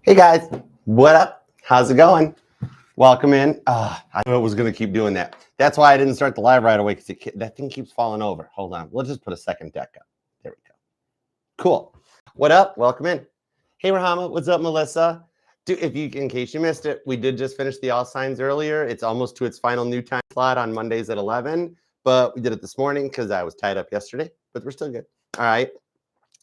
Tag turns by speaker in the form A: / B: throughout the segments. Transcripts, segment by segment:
A: Hey guys, what up? How's it going? Welcome in. I knew it was going to keep doing that. That's why I didn't start the live right away because that thing keeps falling over. Hold on. We'll just put a second deck up. There we go. Cool. What up? Welcome in. Hey Rahama, what's up, Melissa? In case you missed it, we did just finish the all signs earlier. It's almost to its final new time slot on Mondays at 11, but we did it this morning because I was tied up yesterday, but we're still good. All right.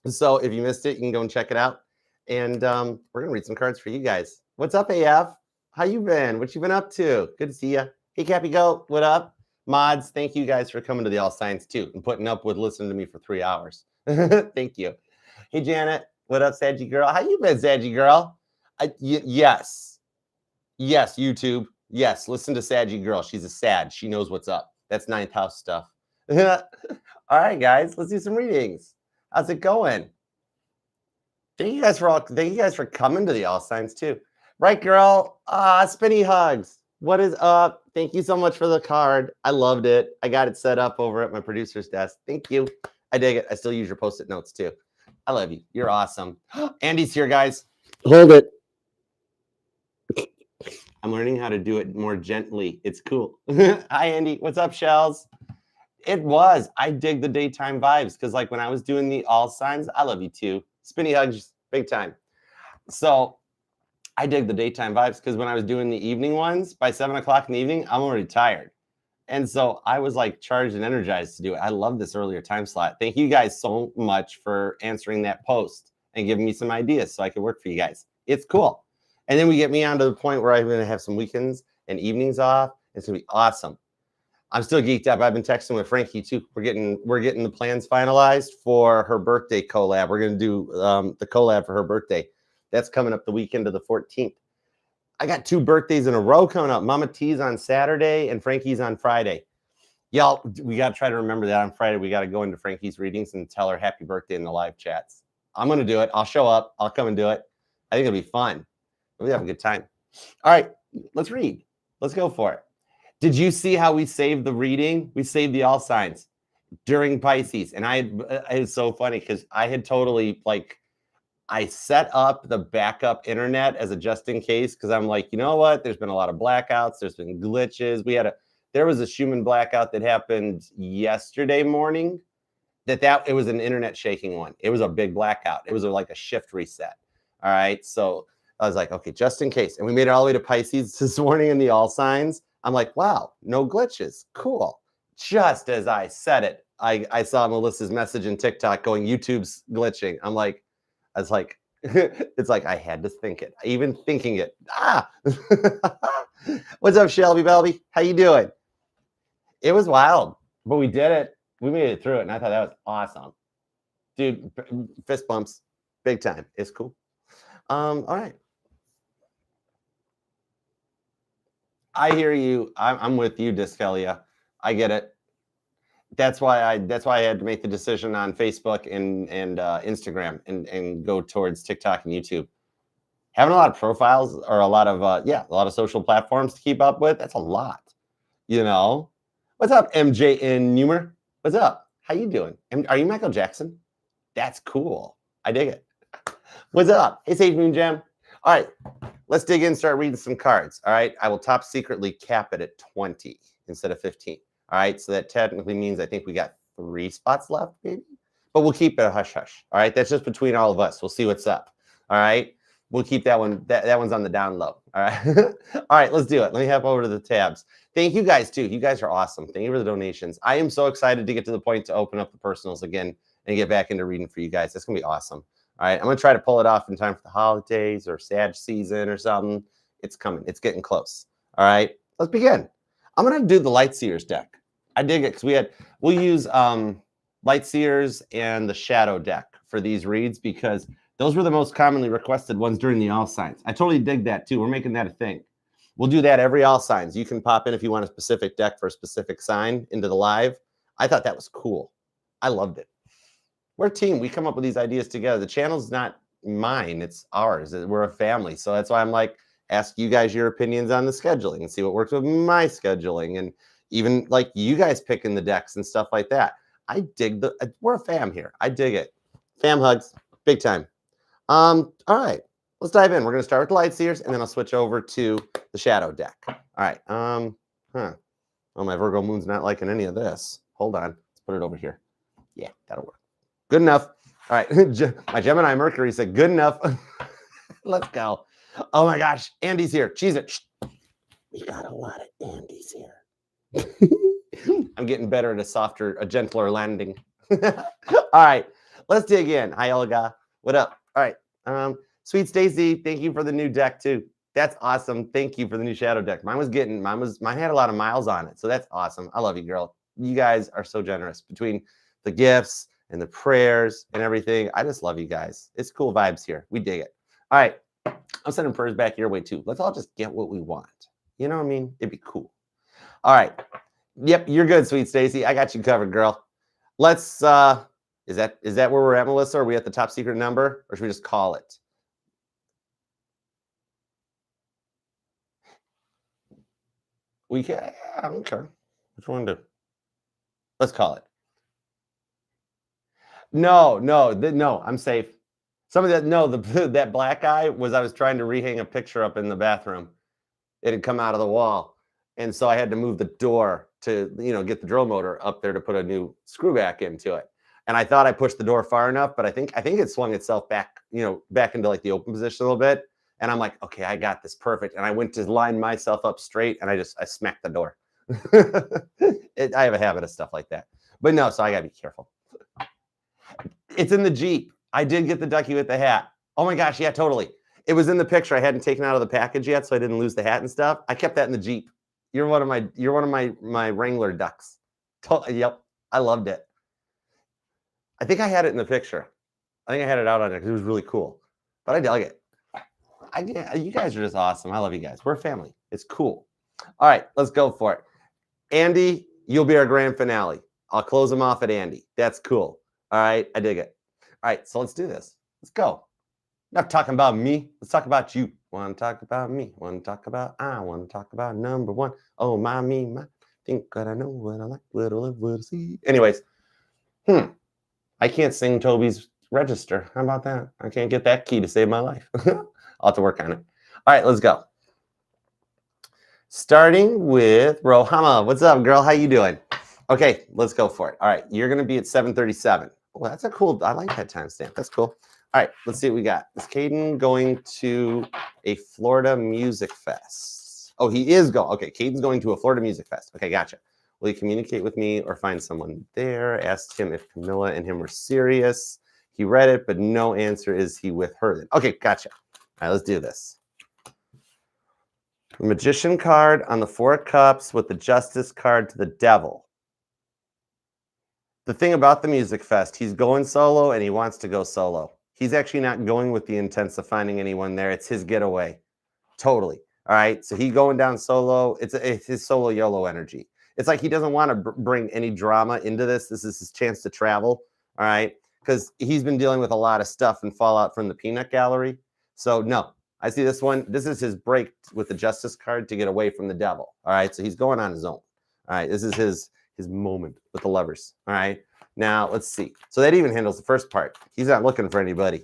A: So if you missed it, you can go and check it out. And we're gonna read some cards for you guys. What's up, AF? How you been? What you been up to? Good to see you. Hey, Cappy Goat, what up? Mods, thank you guys for coming to the All Signs too and putting up with listening to me for 3 hours. Thank you. Hey, Janet, what up, Saggy girl? How you been, Saggy girl? Yes, YouTube. Yes, listen to Saggy girl. She's a sad. She knows what's up. That's ninth house stuff. All right, guys, let's do some readings. How's it going? Thank you guys for coming to the All Signs too. Right, girl? Spinny hugs. What is up? Thank you so much for the card. I loved it. I got it set up over at my producer's desk. Thank you. I dig it. I still use your post-it notes too. I love you. You're awesome. Andy's here, guys. Hold it. I'm learning how to do it more gently. It's cool. Hi, Andy. What's up, Shells? It was. I dig the daytime vibes because, like, when I was doing the all signs, I love you too. Spinny hugs, big time. So I dig the daytime vibes because when I was doing the evening ones, by 7 o'clock in the evening, I'm already tired. And so I was like charged and energized to do it. I love this earlier time slot. Thank you guys so much for answering that post and giving me some ideas so I could work for you guys. It's cool. And then we get me on to the point where I'm going to have some weekends and evenings off. It's going to be awesome. I'm still geeked up. I've been texting with Frankie too. We're getting the plans finalized for her birthday collab. We're going to do the collab for her birthday. That's coming up the weekend of the 14th. I got 2 birthdays in a row coming up. Mama T's on Saturday and Frankie's on Friday. Y'all, we got to try to remember that on Friday. We got to go into Frankie's readings and tell her happy birthday in the live chats. I'm going to do it. I'll show up. I'll come and do it. I think it'll be fun. We'll have a good time. All right, let's read. Let's go for it. Did you see how we saved the reading? We saved the all signs during Pisces. And it's so funny because I had totally I set up the backup internet as a just in case because I'm like, you know what? There's been a lot of blackouts. There's been glitches. There was a Schumann blackout that happened yesterday morning it was an internet shaking one. It was a big blackout. It was like a shift reset. All right. So I was like, okay, just in case. And we made it all the way to Pisces this morning in the all signs. I'm like, wow, no glitches. Cool. Just as I said it, I saw Melissa's message in TikTok going, YouTube's glitching. I was like, it's like I had to think it. Even thinking it. What's up, Shelby Belby? How you doing? It was wild, but we did it. We made it through it, and I thought that was awesome. Dude, fist bumps. Big time. It's cool. All right. I hear you. I'm with you, Diskelia. I get it. That's why I had to make the decision on Facebook and Instagram and go towards TikTok and YouTube. Having a lot of profiles or a lot of social platforms to keep up with, that's a lot. You know? What's up, MJ in Numer? What's up? How you doing? Are you Michael Jackson? That's cool. I dig it. What's up? Hey, Sage Moon Jam. All right, let's dig in and start reading some cards. All right, I will top secretly cap it at 20 instead of 15. All right, so that technically means I think we got 3 spots left, maybe. But we'll keep it a hush-hush. All right, that's just between all of us. We'll see what's up. All right, we'll keep that one. That one's on the down low. All right, all right, let's do it. Let me hop over to the tabs. Thank you guys too. You guys are awesome. Thank you for the donations. I am so excited to get to the point to open up the personals again and get back into reading for you guys. That's gonna be awesome. All right, I'm going to try to pull it off in time for the holidays or Sag season or something. It's coming. It's getting close. All right, let's begin. I'm going to do the Light Seers deck. I dig it because we'll use Light Seers and the Shadow deck for these reads because those were the most commonly requested ones during the All Signs. I totally dig that too. We're making that a thing. We'll do that every All Signs. You can pop in if you want a specific deck for a specific sign into the live. I thought that was cool. I loved it. We're a team. We come up with these ideas together. The channel's not mine. It's ours. We're a family. So that's why I'm like, ask you guys your opinions on the scheduling and see what works with my scheduling. And even like you guys picking the decks and stuff like that. I dig we're a fam here. I dig it. Fam hugs. Big time. All right. let's dive in. We're going to start with the light seers, and then I'll switch over to the shadow deck. All right. Oh, my Virgo moon's not liking any of this. Hold on. Let's put it over here. Yeah, that'll work. Good enough. All right. My Gemini Mercury said good enough. Let's go. Oh my gosh. Andy's here. Cheese it. We got a lot of Andy's here. I'm getting better at a gentler landing. All right. Let's dig in. Hi, Olga. What up? All right. Sweet Stacy, thank you for the new deck too. That's awesome. Thank you for the new shadow deck. Mine had a lot of miles on it. So that's awesome. I love you, girl. You guys are so generous between the gifts and the prayers and everything. I just love you guys. It's cool vibes here. We dig it. All right. I'm sending prayers back your way too. Let's all just get what we want. You know what I mean? It'd be cool. All right. Yep, you're good, Sweet Stacy. I got you covered, girl. Let's is that where we're at, Melissa? Are we at the top secret number, or should we just call it? We can. I don't care. Which one do? Let's call it. No. I'm safe. Some of that. No, that black guy was. I was trying to rehang a picture up in the bathroom. It had come out of the wall, and so I had to move the door to get the drill motor up there to put a new screw back into it. And I thought I pushed the door far enough, but I think it swung itself back, back into like the open position a little bit. And I'm like, okay, I got this perfect. And I went to line myself up straight, and I smacked the door. I have a habit of stuff like that. But no, so I gotta be careful. It's in the Jeep. I did get the ducky with the hat. Oh my gosh, yeah, totally. It was in the picture. I hadn't taken out of the package yet, so I didn't lose the hat and stuff. I kept that in the Jeep. You're one of my Wrangler ducks. Yep, I loved it. I think I had it in the picture. I think I had it out on there because it was really cool. But I dug it. You guys are just awesome. I love you guys. We're a family. It's cool. All right, let's go for it. Andy, you'll be our grand finale. I'll close them off at Andy. That's cool. All right, I dig it. All right, so let's do this. Let's go. Not talking about me. Let's talk about you. Want to talk about me. Want to talk about I. Want to talk about number one. Oh, my, me, my. Think that I know what I like, what I love, what I see. Anyways, I can't sing Toby's register. How about that? I can't get that key to save my life. I'll have to work on it. All right, let's go. Starting with Rohama. What's up, girl? How you doing? Okay, let's go for it. All right, you're going to be at 7:37. Well, that's a cool, I like that timestamp. That's cool. All right, let's see what we got. Is Caden going to a Florida music fest? Oh, he is going. Okay, Caden's going to a Florida music fest. Okay, gotcha. Will he communicate with me or find someone there? Asked him if Camilla and him were serious. He read it, but no answer. Is he with her then? Okay, gotcha. All right, let's do this. The Magician card on the Four of Cups with the Justice card to the Devil. The thing about the music fest, he's going solo and he wants to go solo. He's actually not going with the intents of finding anyone there. It's his getaway. Totally. All right. So he going down solo. It's his solo YOLO energy. It's like he doesn't want to bring any drama into this. This is his chance to travel. All right. Because he's been dealing with a lot of stuff and fallout from the peanut gallery. So no, I see this one. This is his break with the Justice card to get away from the devil. All right. So he's going on his own. All right. This is his moment with the Lovers. All right. Now let's see. So that even handles the first part. He's not looking for anybody.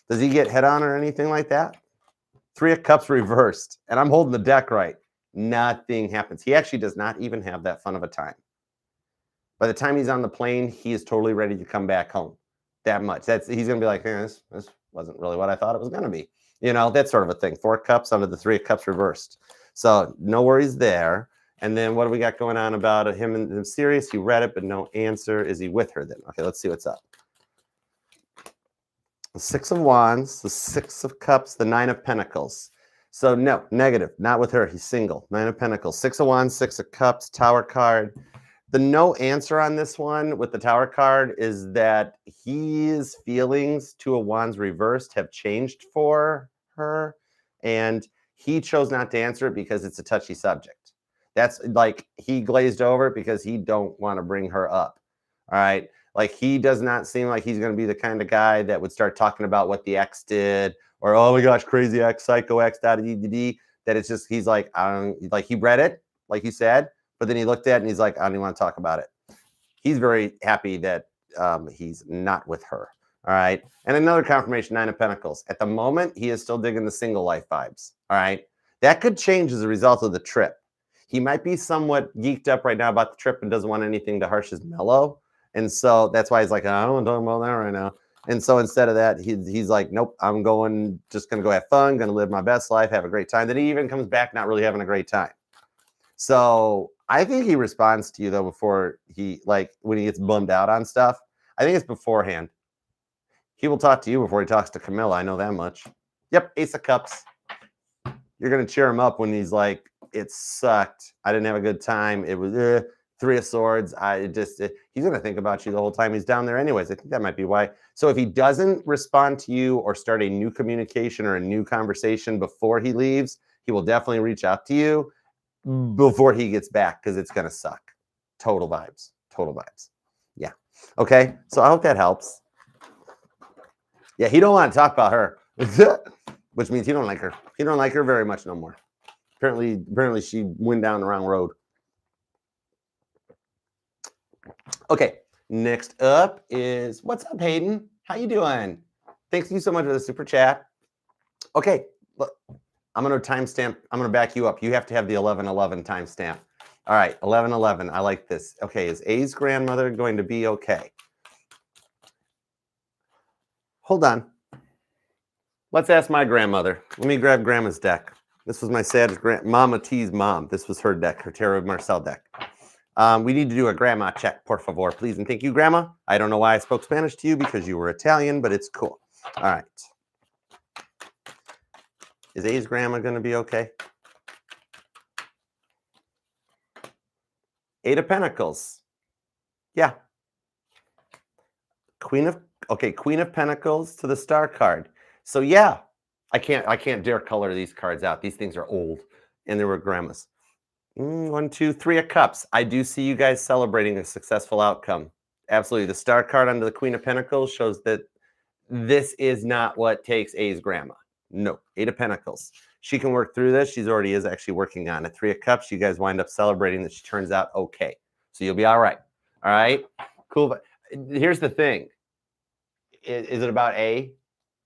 A: Does he get head on or anything like that? Three of Cups reversed. And I'm holding the deck right. Nothing happens. He actually does not even have that fun of a time. By the time he's on the plane, he is totally ready to come back home. That much. He's going to be like, this wasn't really what I thought it was going to be. That sort of a thing. 4 cups under the 3 of Cups reversed. So no worries there. And then what do we got going on about him and him serious? He read it, but no answer. Is he with her then? Okay, let's see what's up. The 6 of Wands, the 6 of Cups, the 9 of Pentacles. So no, negative, not with her. He's single. 9 of Pentacles, 6 of Wands, 6 of Cups, Tower card. The no answer on this one with the Tower card is that his feelings, 2 of Wands reversed, have changed for her. And he chose not to answer it because it's a touchy subject. That's like he glazed over because he don't want to bring her up. All right. Like he does not seem like he's going to be the kind of guy that would start talking about what the ex did or, oh my gosh, crazy ex, psycho ex, that it's just, he's like, I don't like he read it, like you said, but then he looked at it and he's like, I don't even want to talk about it. He's very happy that he's not with her. All right. And another confirmation, 9 of Pentacles. At the moment, he is still digging the single life vibes. All right. That could change as a result of the trip. He might be somewhat geeked up right now about the trip and doesn't want anything to harsh his mellow. And so that's why he's like, I don't want to talk about that right now. And so instead of that, he's like, nope, I'm just going to go have fun, going to live my best life, have a great time. Then he even comes back not really having a great time. So I think he responds to you, though, before when he gets bummed out on stuff. I think it's beforehand. He will talk to you before he talks to Camilla. I know that much. Yep, Ace of Cups. You're going to cheer him up when he's like, it sucked. I didn't have a good time. It was 3 of Swords. He's going to think about you the whole time he's down there anyways. I think that might be why. So if he doesn't respond to you or start a new communication or a new conversation before he leaves, he will definitely reach out to you before he gets back because it's going to suck. Total vibes. Total vibes. Yeah. Okay. So I hope that helps. Yeah, he don't want to talk about her, which means he don't like her. He don't like her very much no more. Apparently she went down the wrong road. Okay, next up is, what's up, Hayden? How you doing? Thanks you so much for the super chat. Okay, look, I'm going to timestamp. I'm going to back you up. You have to have the 11/11 timestamp. All right, 11/11. I like this. Okay, is A's grandmother going to be okay? Hold on. Let's ask my grandmother. Let me grab grandma's deck. This was my sad Mama T's mom. This was her deck, her Tarot Marcel deck. We need to do a grandma check, por favor, please. And thank you, Grandma. I don't know why I spoke Spanish to you because you were Italian, but it's cool. All right. Is A's grandma going to be okay? 8 of Pentacles. Yeah. Queen of Pentacles to the Star card. So yeah, I can't dare color these cards out. These things are old, and they were grandmas. 1, 2, 3 of Cups. I do see you guys celebrating a successful outcome. Absolutely. The Star card under the Queen of Pentacles shows that this is not what takes A's grandma. No, 8 of Pentacles. She can work through this. She already is actually working on it. 3 of Cups. You guys wind up celebrating that she turns out okay. So you'll be all right. All right. Cool. But here's the thing. Is it about A?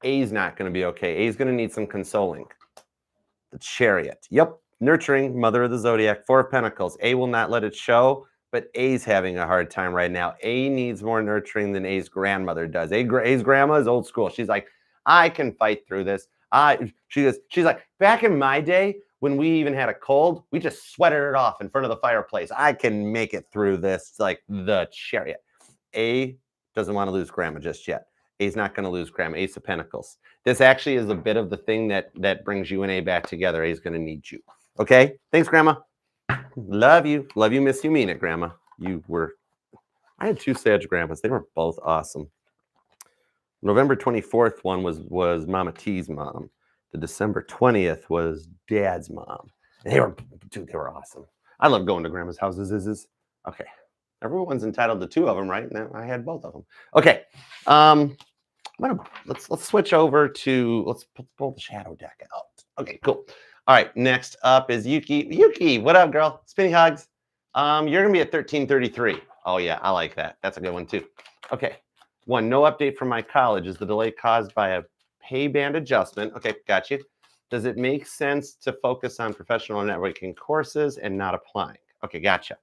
A: A's not going to be okay. A's going to need some consoling. The Chariot. Yep. Nurturing, mother of the Zodiac, 4 of Pentacles. A will not let it show, but A's having a hard time right now. A needs more nurturing than A's grandmother does. A's grandma is old school. She's like, I can fight through this. She's like, back in my day, when we even had a cold, we just sweated it off in front of the fireplace. I can make it through this. It's like the Chariot. A doesn't want to lose grandma just yet. A's not going to lose grandma. Ace of Pentacles. This actually is a bit of the thing that brings you and A back together. A's going to need you. Okay? Thanks, Grandma. Love you. Love you, miss you, mean it, Grandma. I had 2 Sag grandmas. They were both awesome. November 24th one was Mama T's mom. The December 20th was Dad's mom. And they were awesome. I love going to Grandma's houses. Okay. Everyone's entitled to 2 of them, right? Now I had both of them. Okay. Let's switch over to, let's pull the shadow deck out. Okay, cool. All right, next up is Yuki. Yuki, what up, girl? Spinny hugs. You're gonna be at 1333. Oh yeah, I like that. That's a good one too. Okay. 1, no update from my college. Is the delay caused by a pay band adjustment? Okay, got you. Does it make sense to focus on professional networking courses and not applying? Okay, gotcha.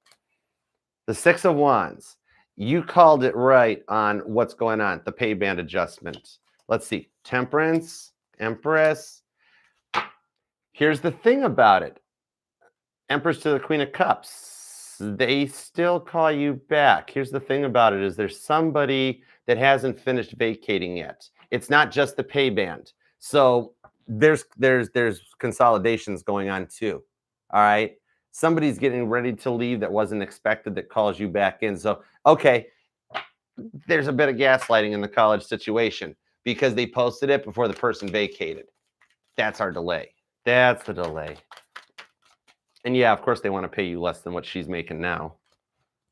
A: The 6 of Wands. You called it right on what's going on, the pay band adjustment. Let's see. Temperance, Empress. Here's the thing about it. Empress to the Queen of Cups. They still call you back. Here's the thing about it is there's somebody that hasn't finished vacating yet. It's not just the pay band. So there's consolidations going on too. All right. Somebody's getting ready to leave that wasn't expected that calls you back in. So, okay, there's a bit of gaslighting in the college situation because they posted it before the person vacated. That's our delay. That's the delay. And yeah, of course, they want to pay you less than what she's making now.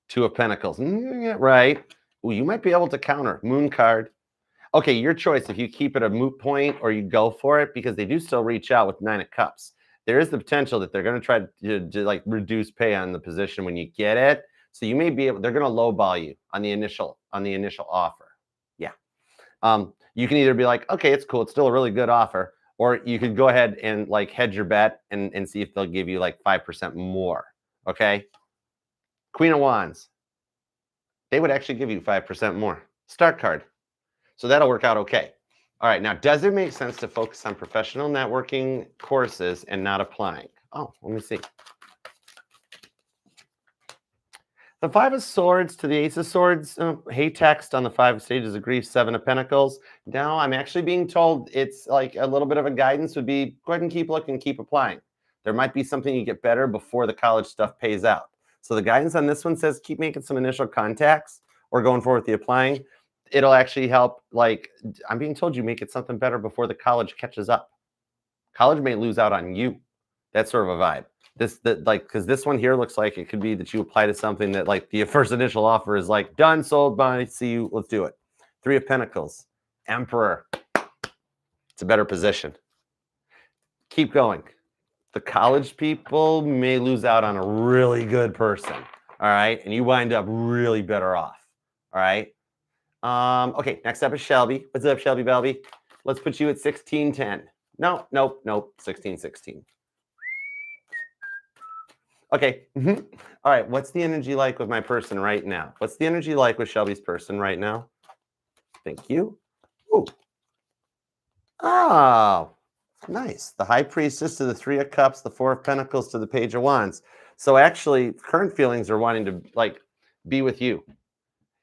A: 2 of Pentacles. Yeah, right. Ooh, you might be able to counter. Moon card. Okay, your choice if you keep it a moot point or you go for it because they do still reach out with 9 of Cups. There is the potential that they're going to try to like reduce pay on the position when you get it. So you may be able, they're going to lowball you on the initial offer. Yeah. You can either be like, okay, it's cool. It's still a really good offer. Or you could go ahead and like hedge your bet and see if they'll give you like 5% more. Okay. Queen of Wands. They would actually give you 5% more. Start card. So that'll work out okay. All right. Now, does it make sense to focus on professional networking courses and not applying? Oh, let me see. The Five of Swords to the Ace of Swords. Hey, text on the 5 stages of grief, 7 of Pentacles. Now, I'm actually being told it's like a little bit of a guidance would be go ahead and keep looking, keep applying. There might be something you get better before the college stuff pays out. So the guidance on this one says keep making some initial contacts or going forward with the applying. It'll actually help. Like, I'm being told you make it something better before the college catches up. College may lose out on you. That's sort of a vibe. Because this one here looks like it could be that you apply to something that like the first initial offer is like done, sold, bye, see you, let's do it. 3 of Pentacles, Emperor. It's a better position. Keep going. The college people may lose out on a really good person. All right. And you wind up really better off. All right. Okay. Next up is Shelby. What's up, Shelby Belby? Let's put you at 1610. No, nope. 1616. Okay. All right. What's the energy like with my person right now? What's the energy like with Shelby's person right now? Thank you. Ooh. Oh, nice. The High Priestess to the 3 of Cups, the 4 of Pentacles to the Page of Wands. So actually, current feelings are wanting to like be with you.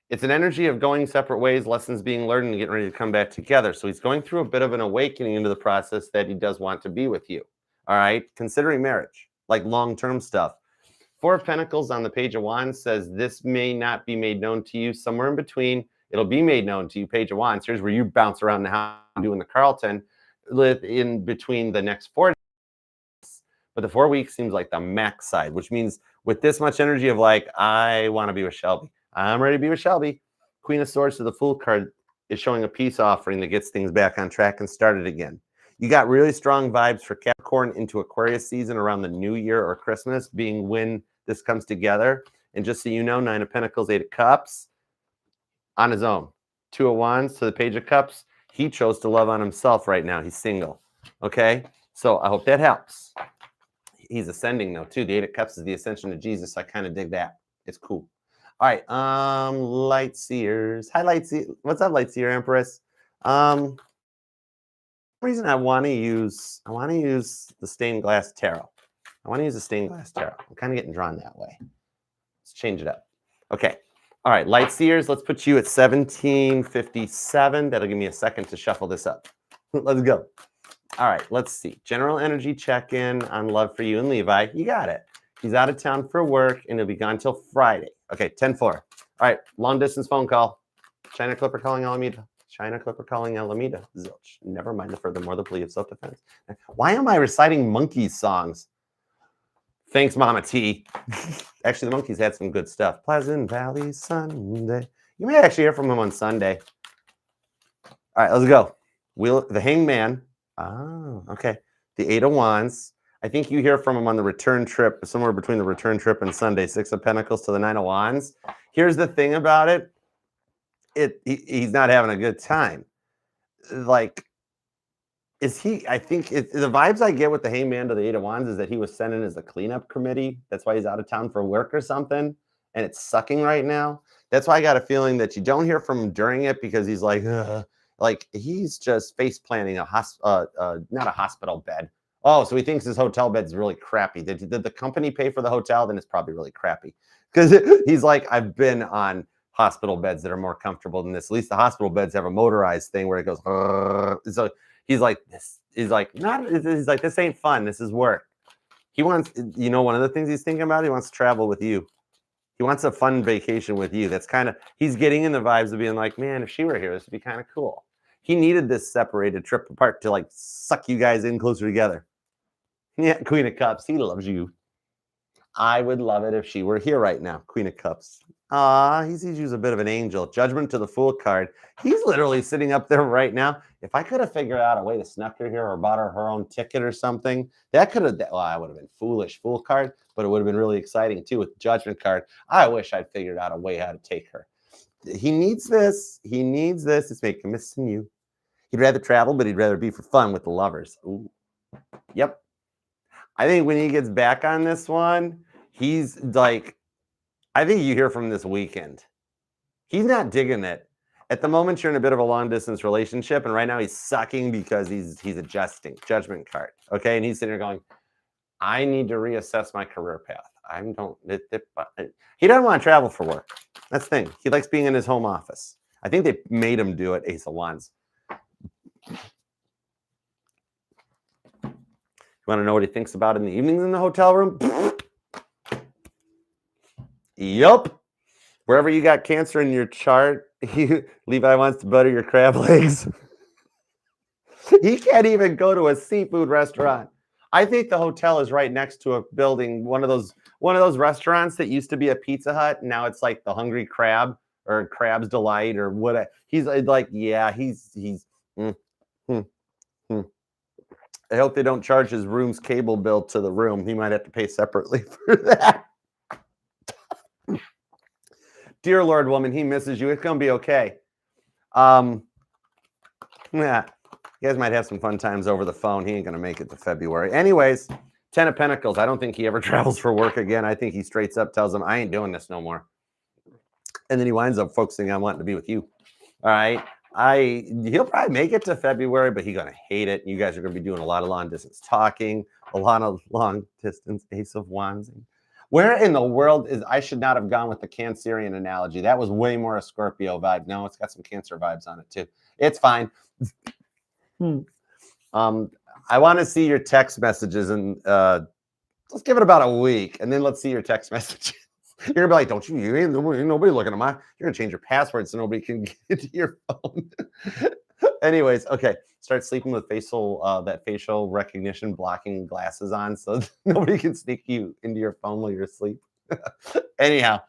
A: It's an energy of going separate ways, lessons being learned, and getting ready to come back together. So he's going through a bit of an awakening into the process that he does want to be with you. All right. Considering marriage, like long-term stuff. 4 of Pentacles on the Page of Wands says this may not be made known to you. Somewhere in between, it'll be made known to you. Page of Wands. Here's where you bounce around the house doing the Carlton in between the next 4 weeks. But the 4 weeks seems like the max side, which means with this much energy of like, I want to be with Shelby. I'm ready to be with Shelby. Queen of Swords to the Fool card is showing a peace offering that gets things back on track and started again. You got really strong vibes for Capricorn into Aquarius season around the New Year or Christmas being when this comes together. And just so you know, 9 of Pentacles, 8 of Cups on his own. 2 of Wands to the Page of Cups. He chose to love on himself right now. He's single. Okay? So I hope that helps. He's ascending though too. The 8 of Cups is the ascension of Jesus. I kind of dig that. It's cool. All right. Light Seers. Hi, Light Seer. What's up, Light Seer Empress? Reason I want to use the stained glass tarot. I want to use the stained glass tarot. I'm kind of getting drawn that way. Let's change it up. Okay. All right, Light Seers, let's put you at 1757. That'll give me a second to shuffle this up. Let's go. All right, let's see. General energy check-in on love for you and Levi. You got it. He's out of town for work and he'll be gone till Friday. Okay, 10-4. All right, long distance phone call. China Clipper calling Alameda. China Clipper calling Alameda. Zilch. Never mind the furthermore, the plea of self-defense. Why am I reciting Monkeys songs? Thanks, Mama T. Actually, the Monkeys had some good stuff. Pleasant Valley Sunday. You may actually hear from him on Sunday. All right, let's go. The Hangman. Oh, okay. The 8 of Wands. I think you hear from him on the return trip, somewhere between the return trip and Sunday. 6 of Pentacles to the 9 of Wands. Here's the thing about it. He's not having a good time. Like, I think the vibes I get with the Hangman to the 8 of Wands is that he was sent in as a cleanup committee. That's why he's out of town for work or something. And it's sucking right now. That's why I got a feeling that you don't hear from him during it because he's like he's just face planting not a hospital bed. Oh, so he thinks his hotel bed's really crappy. Did the company pay for the hotel? Then it's probably really crappy. Because he's like, I've been on hospital beds that are more comfortable than this. At least the hospital beds have a motorized thing where it goes. So he's like, this ain't fun. This is work. He wants, one of the things he's thinking about, he wants to travel with you. He wants a fun vacation with you. That's he's getting in the vibes of being like, man, if she were here, this would be kind of cool. He needed this separated trip apart to like suck you guys in closer together. Yeah, Queen of Cups. He loves you. I would love it if she were here right now. Queen of Cups. He sees you as a bit of an angel. Judgment to the Fool card. He's literally sitting up there right now. If I could have figured out a way to snuck her here or bought her own ticket or something, that could have, I would have been foolish. Fool card, but it would have been really exciting too with Judgment card. I wish I'd figured out a way how to take her. He needs this. He needs this. It's making him missing you. He'd rather travel, but he'd rather be for fun with the lovers. Ooh. Yep. I think when he gets back on this one, he's like, I think you hear from this weekend. He's not digging it. At the moment, you're in a bit of a long distance relationship, and right now he's sucking because he's adjusting. Judgment card. Okay. And he's sitting there going, I need to reassess my career path. He doesn't want to travel for work. That's the thing. He likes being in his home office. I think they made him do it, Ace of Wands. You want to know what he thinks about in the evenings in the hotel room? Yup. Wherever you got Cancer in your chart, Levi wants to butter your crab legs. He can't even go to a seafood restaurant. I think the hotel is right next to a building, one of those restaurants that used to be a Pizza Hut. Now it's like the Hungry Crab or Crab's Delight or what. He's like, yeah, he's. I hope they don't charge his room's cable bill to the room. He might have to pay separately for that. Dear Lord, woman, he misses you. It's gonna be okay. Yeah. You guys might have some fun times over the phone. He ain't going to make it to February. Anyways, 10 of Pentacles. I don't think he ever travels for work again. I think he straight up tells him, I ain't doing this no more. And then he winds up focusing on wanting to be with you. All right. He'll probably make it to February, but he's going to hate it. You guys are going to be doing a lot of long distance talking, a lot of long distance Ace of Wands. Where in the world is, I should not have gone with the Cancerian analogy. That was way more a Scorpio vibe. No, it's got some Cancer vibes on it too. It's fine. I want to see your text messages and let's give it about a week and then let's see your text messages. You're gonna be like, don't you ain't nobody looking at you're gonna change your password so nobody can get into your phone. Anyways, okay. Start sleeping with that facial recognition blocking glasses on so nobody can sneak you into your phone while you're asleep. Anyhow,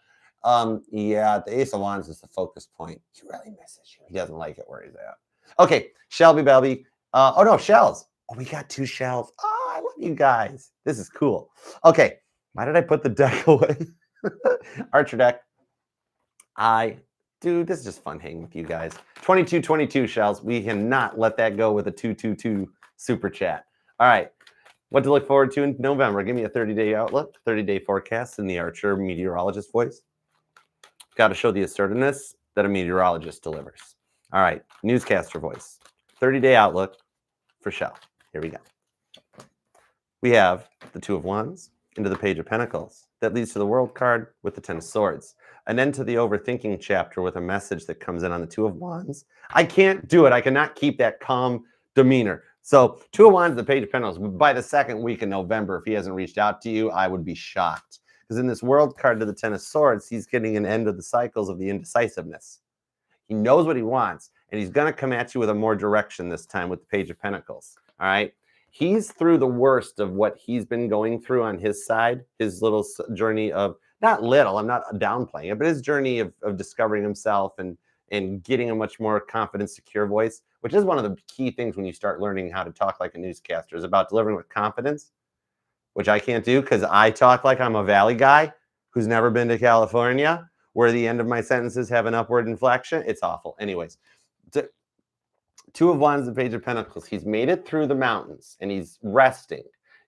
A: yeah, the Ace of Wands is the focus point. He really misses you. He doesn't like it where he's at. Okay, Shelby Belby. Oh no, shells. Oh, we got 2 shells. Oh, I love you guys. This is cool. Okay, why did I put the deck away? Archer deck. Dude, this is just fun hanging with you guys. 2222 shells. We cannot let that go with a 222 super chat. All right. What to look forward to in November? Give me a 30-day outlook, 30-day forecast in the Archer meteorologist voice. Got to show the assertiveness that a meteorologist delivers. All right, newscaster voice. 30-day outlook for Shell. Here we go. We have the 2 of Wands into the Page of Pentacles. That leads to the World card with the 10 of Swords. And then to the overthinking chapter with a message that comes in on the 2 of Wands. I can't do it. I cannot keep that calm demeanor. So 2 of Wands, the Page of Pentacles. By the second week in November, if he hasn't reached out to you, I would be shocked. Because in this World card to the 10 of Swords, he's getting an end of the cycles of the indecisiveness. He knows what he wants, and he's going to come at you with a more direction this time with the Page of Pentacles. All right? He's through the worst of what he's been going through on his side, his little journey of, not little, I'm not downplaying it, but his journey of discovering himself and getting a much more confident, secure voice, which is one of the key things when you start learning how to talk like a newscaster, is about delivering with confidence, which I can't do because I talk like I'm a Valley guy who's never been to California, where the end of my sentences have an upward inflection. It's awful. Anyways, 2 of Wands, the Page of Pentacles. He's made it through the mountains and he's resting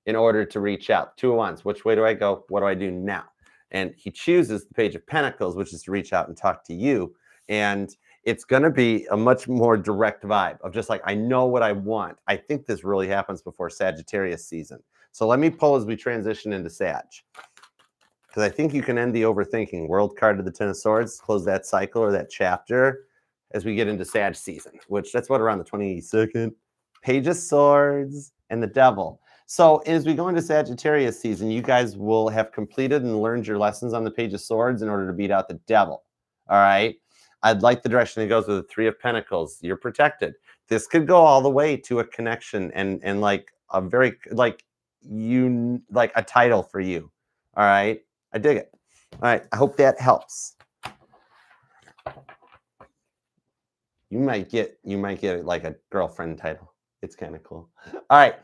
A: in order to reach out. 2 of Wands. Which way do I go? What do I do now? And he chooses the Page of Pentacles, which is to reach out and talk to you. And it's going to be a much more direct vibe of just like, I know what I want. I think this really happens before Sagittarius season. So let me pull as we transition into Sag. Because I think you can end the overthinking. World card to the 10 of Swords, close that cycle or that chapter as we get into Sag season, which that's what, around the 22nd. Page of Swords and the Devil. So as we go into Sagittarius season, you guys will have completed and learned your lessons on the Page of Swords in order to beat out the Devil. All right. I'd like the direction it goes with the 3 of Pentacles. You're protected. This could go all the way to a connection and like a very, like a title for you. All right. I dig it. All right. I hope that helps. You might get like a girlfriend title. It's kind of cool. All right.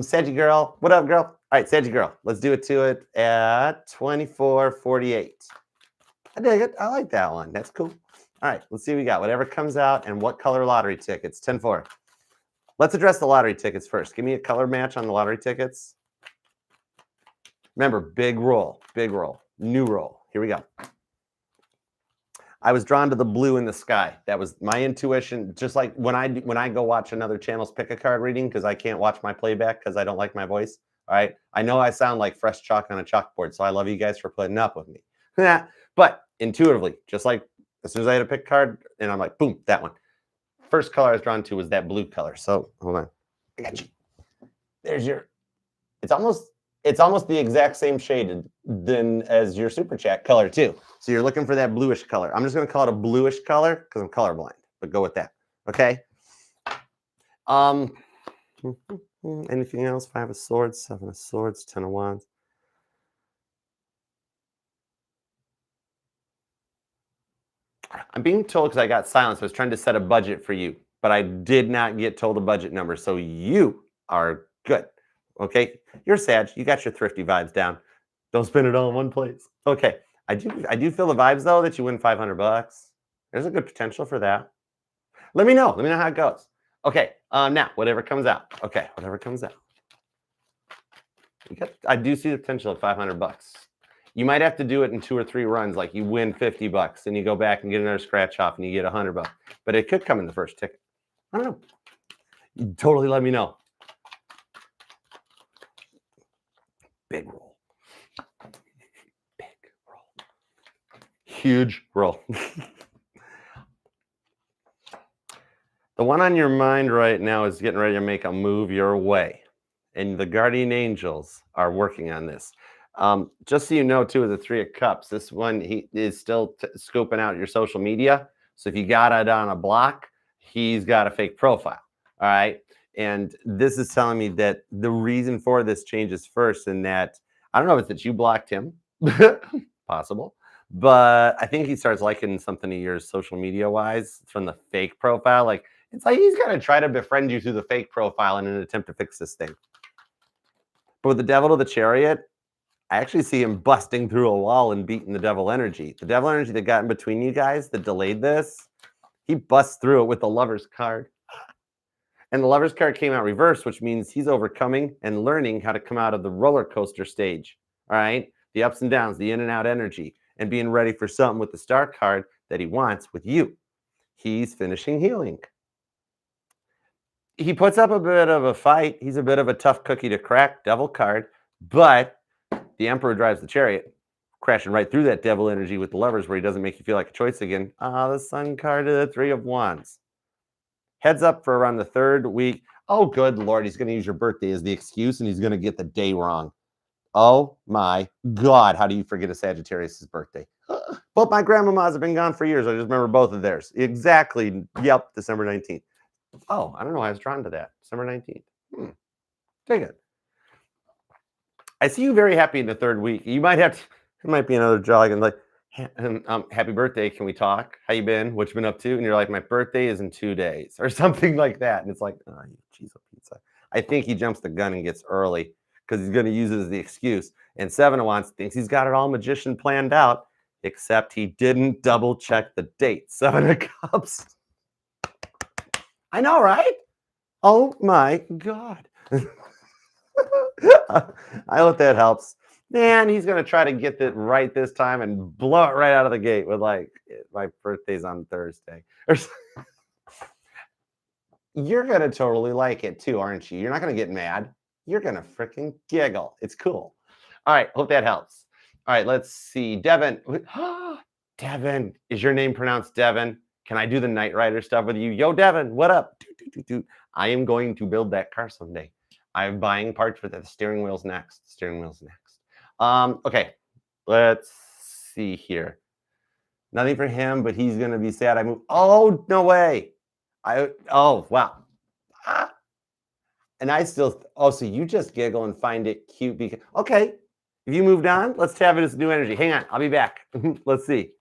A: Saggy girl. What up, girl? All right, Saggy girl. Let's do it to it at 24:48. I dig it. I like that one. That's cool. All right, let's see what we got. Whatever comes out and what color lottery tickets. 10-4. Let's address the lottery tickets first. Give me a color match on the lottery tickets. Remember, big roll, new roll. Here we go. I was drawn to the blue in the sky. That was my intuition. Just like when I go watch another channel's pick a card reading because I can't watch my playback because I don't like my voice. All right, I know I sound like fresh chalk on a chalkboard, so I love you guys for putting up with me. But intuitively, just like as soon as I had a pick card, and I'm like, boom, that one. First color I was drawn to was that blue color. So hold on, I got you. There's your. It's almost the exact same shade as your super chat color too. So you're looking for that bluish color. I'm just going to call it a bluish color because I'm colorblind, but go with that. Okay. Anything else? 5 of swords, 7 of swords, 10 of wands. I'm being told because I got silence. I was trying to set a budget for you, but I did not get told a budget number. So you are good. Okay. You're Sag. You got your thrifty vibes down. Don't spend it all in one place. Okay. I do feel the vibes though that you win $500. There's a good potential for that. Let me know. Let me know how it goes. Okay. Now whatever comes out. Okay. Whatever comes out. I do see the potential of $500. You might have to do it in 2 or 3 runs. Like you win $50 and you go back and get another scratch off and you get $100. But it could come in the first ticket. I don't know. You totally let me know. Big roll. Big roll. Huge roll. The one on your mind right now is getting ready to make a move your way. And the guardian angels are working on this. Just so you know, too, the 3 of Cups, this one, he is still scoping out your social media. So if you got it on a block, he's got a fake profile. All right. And this is telling me that the reason for this change is first in that, I don't know if it's that you blocked him, possible, but I think he starts liking something of yours social media wise from the fake profile. Like, it's like he's going to try to befriend you through the fake profile in an attempt to fix this thing. But with the Devil to the Chariot, I actually see him busting through a wall and beating the devil energy. The devil energy that got in between you guys that delayed this, he busts through it with the Lover's card. And the Lover's card came out reversed, which means he's overcoming and learning how to come out of the roller coaster stage. All right? The ups and downs, the in and out energy, and being ready for something with the Star card that he wants with you. He's finishing healing. He puts up a bit of a fight. He's a bit of a tough cookie to crack, devil card, but the Emperor drives the Chariot, crashing right through that devil energy with the Lovers where he doesn't make you feel like a choice again. The Sun card to the 3 of Wands. Heads up for around the 3rd week. Oh, good Lord, he's going to use your birthday as the excuse and he's going to get the day wrong. Oh my God, how do you forget a Sagittarius' birthday? Both my grandmamas have been gone for years. I just remember both of theirs. Exactly. Yep, December 19th. Oh, I don't know why I was drawn to that. December 19th. Take it. I see you very happy in the 3rd week. You might have to, it might be another jog and like, happy birthday. Can we talk? How you been? What you been up to? And you're like, my birthday is in 2 days or something like that. And it's like, oh, you cheese pizza. I think he jumps the gun and gets early because he's going to use it as the excuse. And 7 of Wands thinks he's got it all magician planned out, except he didn't double check the date. 7 of Cups. I know, right? Oh my God. I hope that helps. Man, he's going to try to get it right this time and blow it right out of the gate with like, my birthday's on Thursday. You're going to totally like it too, aren't you? You're not going to get mad. You're going to freaking giggle. It's cool. All right. Hope that helps. All right. Let's see. Devin. Devin. Is your name pronounced Devin? Can I do the Knight Rider stuff with you? Yo, Devin, what up? I am going to build that car someday. I'm buying parts for the steering wheel's next. Okay, let's see here. Nothing for him, but he's gonna be sad. I move. Oh, no way. Oh, wow. And I still, so you just giggle and find it cute because, okay, if you moved on, let's tap into this new energy. Hang on, I'll be back. Let's see.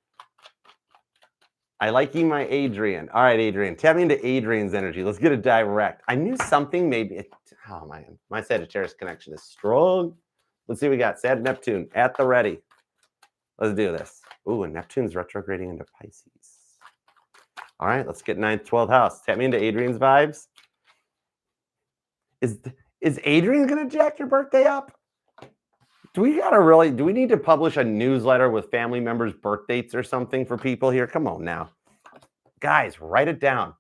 A: I like you, my Adrian. All right, Adrian. Tap me into Adrian's energy. Let's get it direct. I knew something maybe. Oh, man. My Sagittarius connection is strong. Let's see what we got. Sag Neptune at the ready. Let's do this. Ooh, and Neptune's retrograding into Pisces. All right, let's get 9th, 12th house. Tap me into Adrian's vibes. Is Adrian gonna jack your birthday up? Do we need to publish a newsletter with family members' birth dates or something for people here? Come on now. Guys, write it down.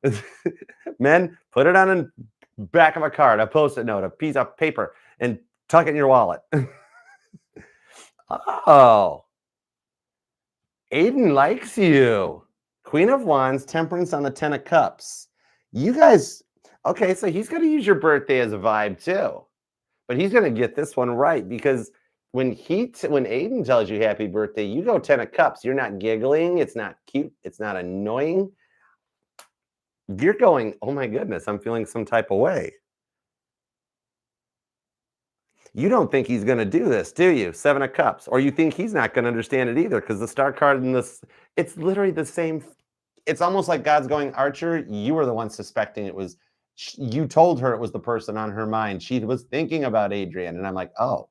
A: Men, put it on the back of a card, a post-it note, a piece of paper, and tuck it in your wallet. Oh, Aiden likes you. Queen of Wands, Temperance on the 10 of Cups. You guys, okay, so he's going to use your birthday as a vibe too. But he's going to get this one right because when Aiden tells you happy birthday, you go 10 of Cups. You're not giggling. It's not cute. It's not annoying. You're going, oh my goodness, I'm feeling some type of way. You don't think he's going to do this, do you? 7 of Cups. Or you think he's not going to understand it either because the star card in this, it's literally the same. It's almost like God's going, Archer, you were the one suspecting it was, you told her it was the person on her mind. She was thinking about Adrian. And I'm like, oh,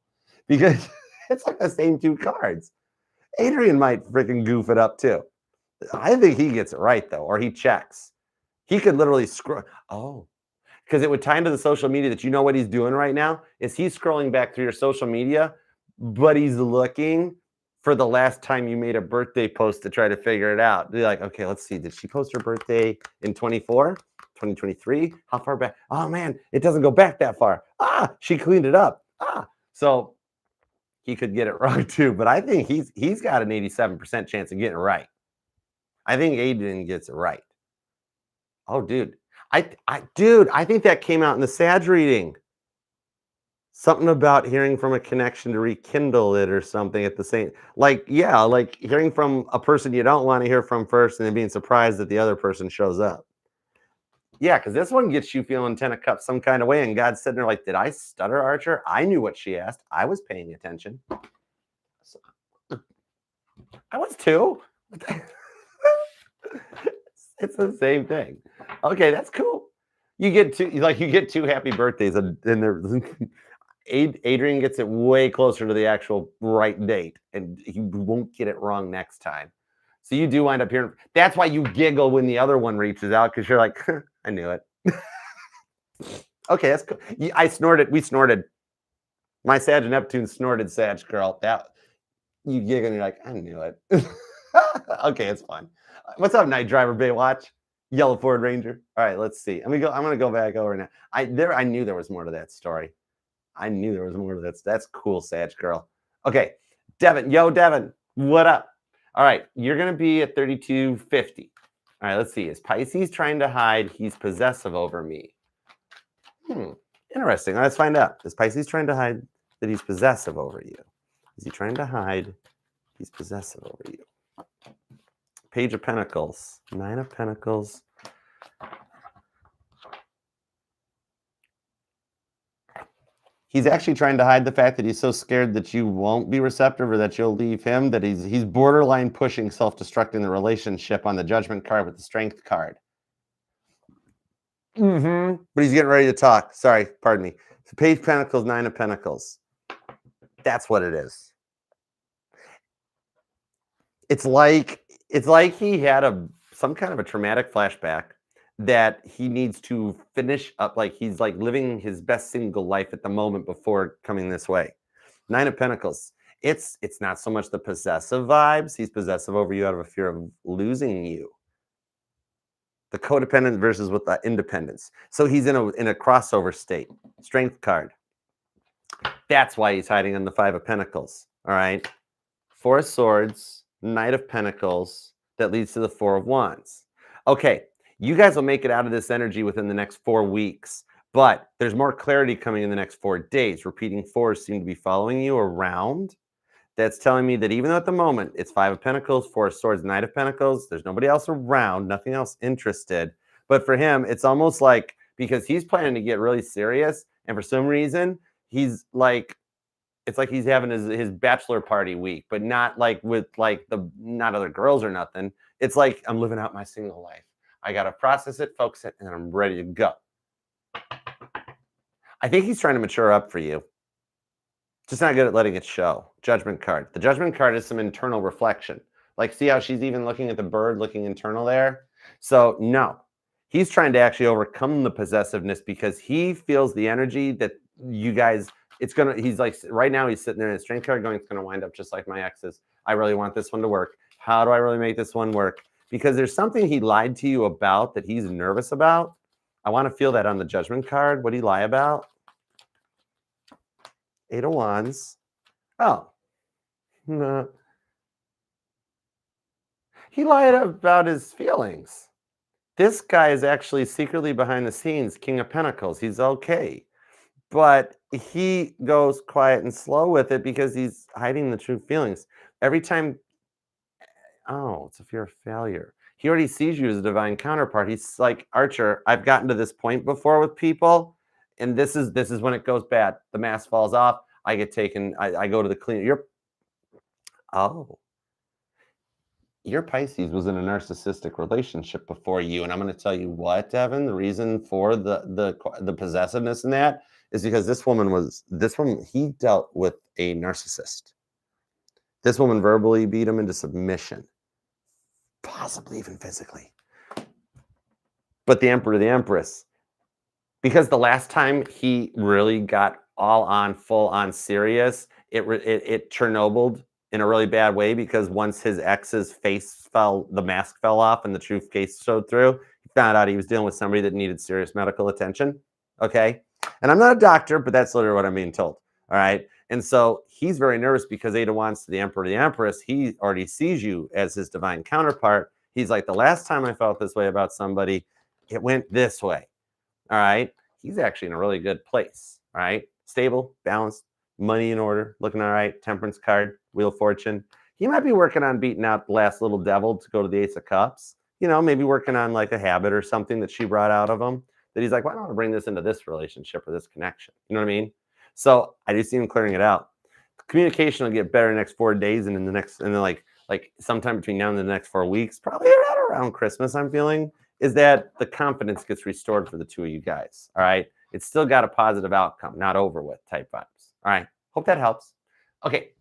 A: because it's like the same 2 cards. Adrian might freaking goof it up too. I think he gets it right though, or he checks. He could literally scroll. Oh, because it would tie into the social media that you know what he's doing right now is he's scrolling back through your social media, but he's looking for the last time you made a birthday post to try to figure it out. They're like, okay, let's see. Did she post her birthday in 24, 2023? How far back? Oh man, it doesn't go back that far. She cleaned it up. So he could get it wrong too, but I think he's got an 87% chance of getting it right. I think Aiden gets it right. Oh, dude. I think that came out in the Sag reading. Something about hearing from a connection to rekindle it or something at the same, like hearing from a person you don't want to hear from first and then being surprised that the other person shows up. Yeah, because this one gets you feeling 10 of Cups some kind of way. And God's sitting there like, did I stutter, Archer? I knew what she asked. I was paying attention. I was too. It's the same thing. Okay, that's cool. You get 2 happy birthdays, and there Adrian gets it way closer to the actual right date, and he won't get it wrong next time. So you do wind up hearing. That's why you giggle when the other one reaches out because you're like, I knew it. Okay, that's cool. I snorted. We snorted. My Sag and Neptune snorted Sag girl. That you giggle and you're like, I knew it. Okay, it's fine. What's up, Night Driver Baywatch? Yellow Ford Ranger. All right, let's see. I'm gonna go back over now. I knew there was more to that story. I knew there was more to that. That's cool, Sag girl. Okay, Devin. Yo, Devin. What up? All right, you're gonna be at 3250. All right, let's see. Is Pisces trying to hide he's possessive over me? Interesting. Let's find out. Is Pisces trying to hide that he's possessive over you? Is he trying to hide he's possessive over you? Page of Pentacles, 9 of Pentacles. He's actually trying to hide the fact that he's so scared that you won't be receptive or that you'll leave him, that he's borderline pushing self-destructing the relationship on the Judgment card with the Strength card. But he's getting ready to talk. Sorry, pardon me. Page of Pentacles, 9 of Pentacles. That's what it is. It's like he had some kind of a traumatic flashback that he needs to finish up. Like he's like living his best single life at the moment before coming this way. 9 of Pentacles. It's not so much the possessive vibes. He's possessive over you out of a fear of losing you. The codependent versus with the independence. So he's in a crossover state. Strength card. That's why he's hiding on the 5 of Pentacles. All right. 4 of Swords. Knight of Pentacles that leads to the 4 of Wands. Okay, you guys will make it out of this energy within the next 4 weeks, but there's more clarity coming in the next 4 days. Repeating 4s seem to be following you around. That's telling me that even though at the moment it's 5 of Pentacles, 4 of Swords, Knight of Pentacles, there's nobody else around, nothing else interested. But for him, it's almost like because he's planning to get really serious, and for some reason, he's like, it's like he's having his bachelor party week, but not like with like not other girls or nothing. It's like I'm living out my single life. I got to process it, focus it, and I'm ready to go. I think he's trying to mature up for you. Just not good at letting it show. Judgment card. The Judgment card is some internal reflection. Like, see how she's even looking at the bird, looking internal there? So no, he's trying to actually overcome the possessiveness because he feels the energy that you guys, he's like, right now he's sitting there in his strength card going, it's going to wind up just like my ex's. I really want this one to work. How do I really make this one work? Because there's something he lied to you about that he's nervous about. I want to feel that on the judgment card. What did he lie about? 8 of Wands. Oh, no. He lied about his feelings. This guy is actually secretly behind the scenes, King of Pentacles. He's okay. But he goes quiet and slow with it because he's hiding the true feelings. Every time, oh, it's a fear of failure. He already sees you as a divine counterpart. He's like, Archer, I've gotten to this point before with people, and this is when it goes bad. The mask falls off. I get taken. I go to the cleaner. Your Pisces was in a narcissistic relationship before you, and I'm going to tell you what, Devin. The reason for the possessiveness in that is because this woman, he dealt with a narcissist. This woman verbally beat him into submission, possibly even physically. But the Emperor, the Empress, because the last time he really got full on serious, it Chernobyled in a really bad way, because once his ex's face the mask fell off and the true face showed through, he found out he was dealing with somebody that needed serious medical attention. Okay. And I'm not a doctor, but that's literally what I'm being told. All right. And so he's very nervous because 8 of Wands to the Emperor, the Empress, he already sees you as his divine counterpart. He's like, the last time I felt this way about somebody, it went this way. All right. He's actually in a really good place. All right. Stable, balanced, money in order, looking all right. Temperance card, Wheel of Fortune. He might be working on beating out the last little devil to go to the Ace of Cups. You know, maybe working on like a habit or something that she brought out of him, that he's like, why don't I bring this into this relationship or this connection? You know what I mean? So I do see him clearing it out. Communication will get better in the next 4 days, and in the next, and then like sometime between now and the next 4 weeks, probably right around Christmas, I'm feeling, is that the confidence gets restored for the two of you guys. All right. It's still got a positive outcome, not over with type vibes. All right. Hope that helps. Okay.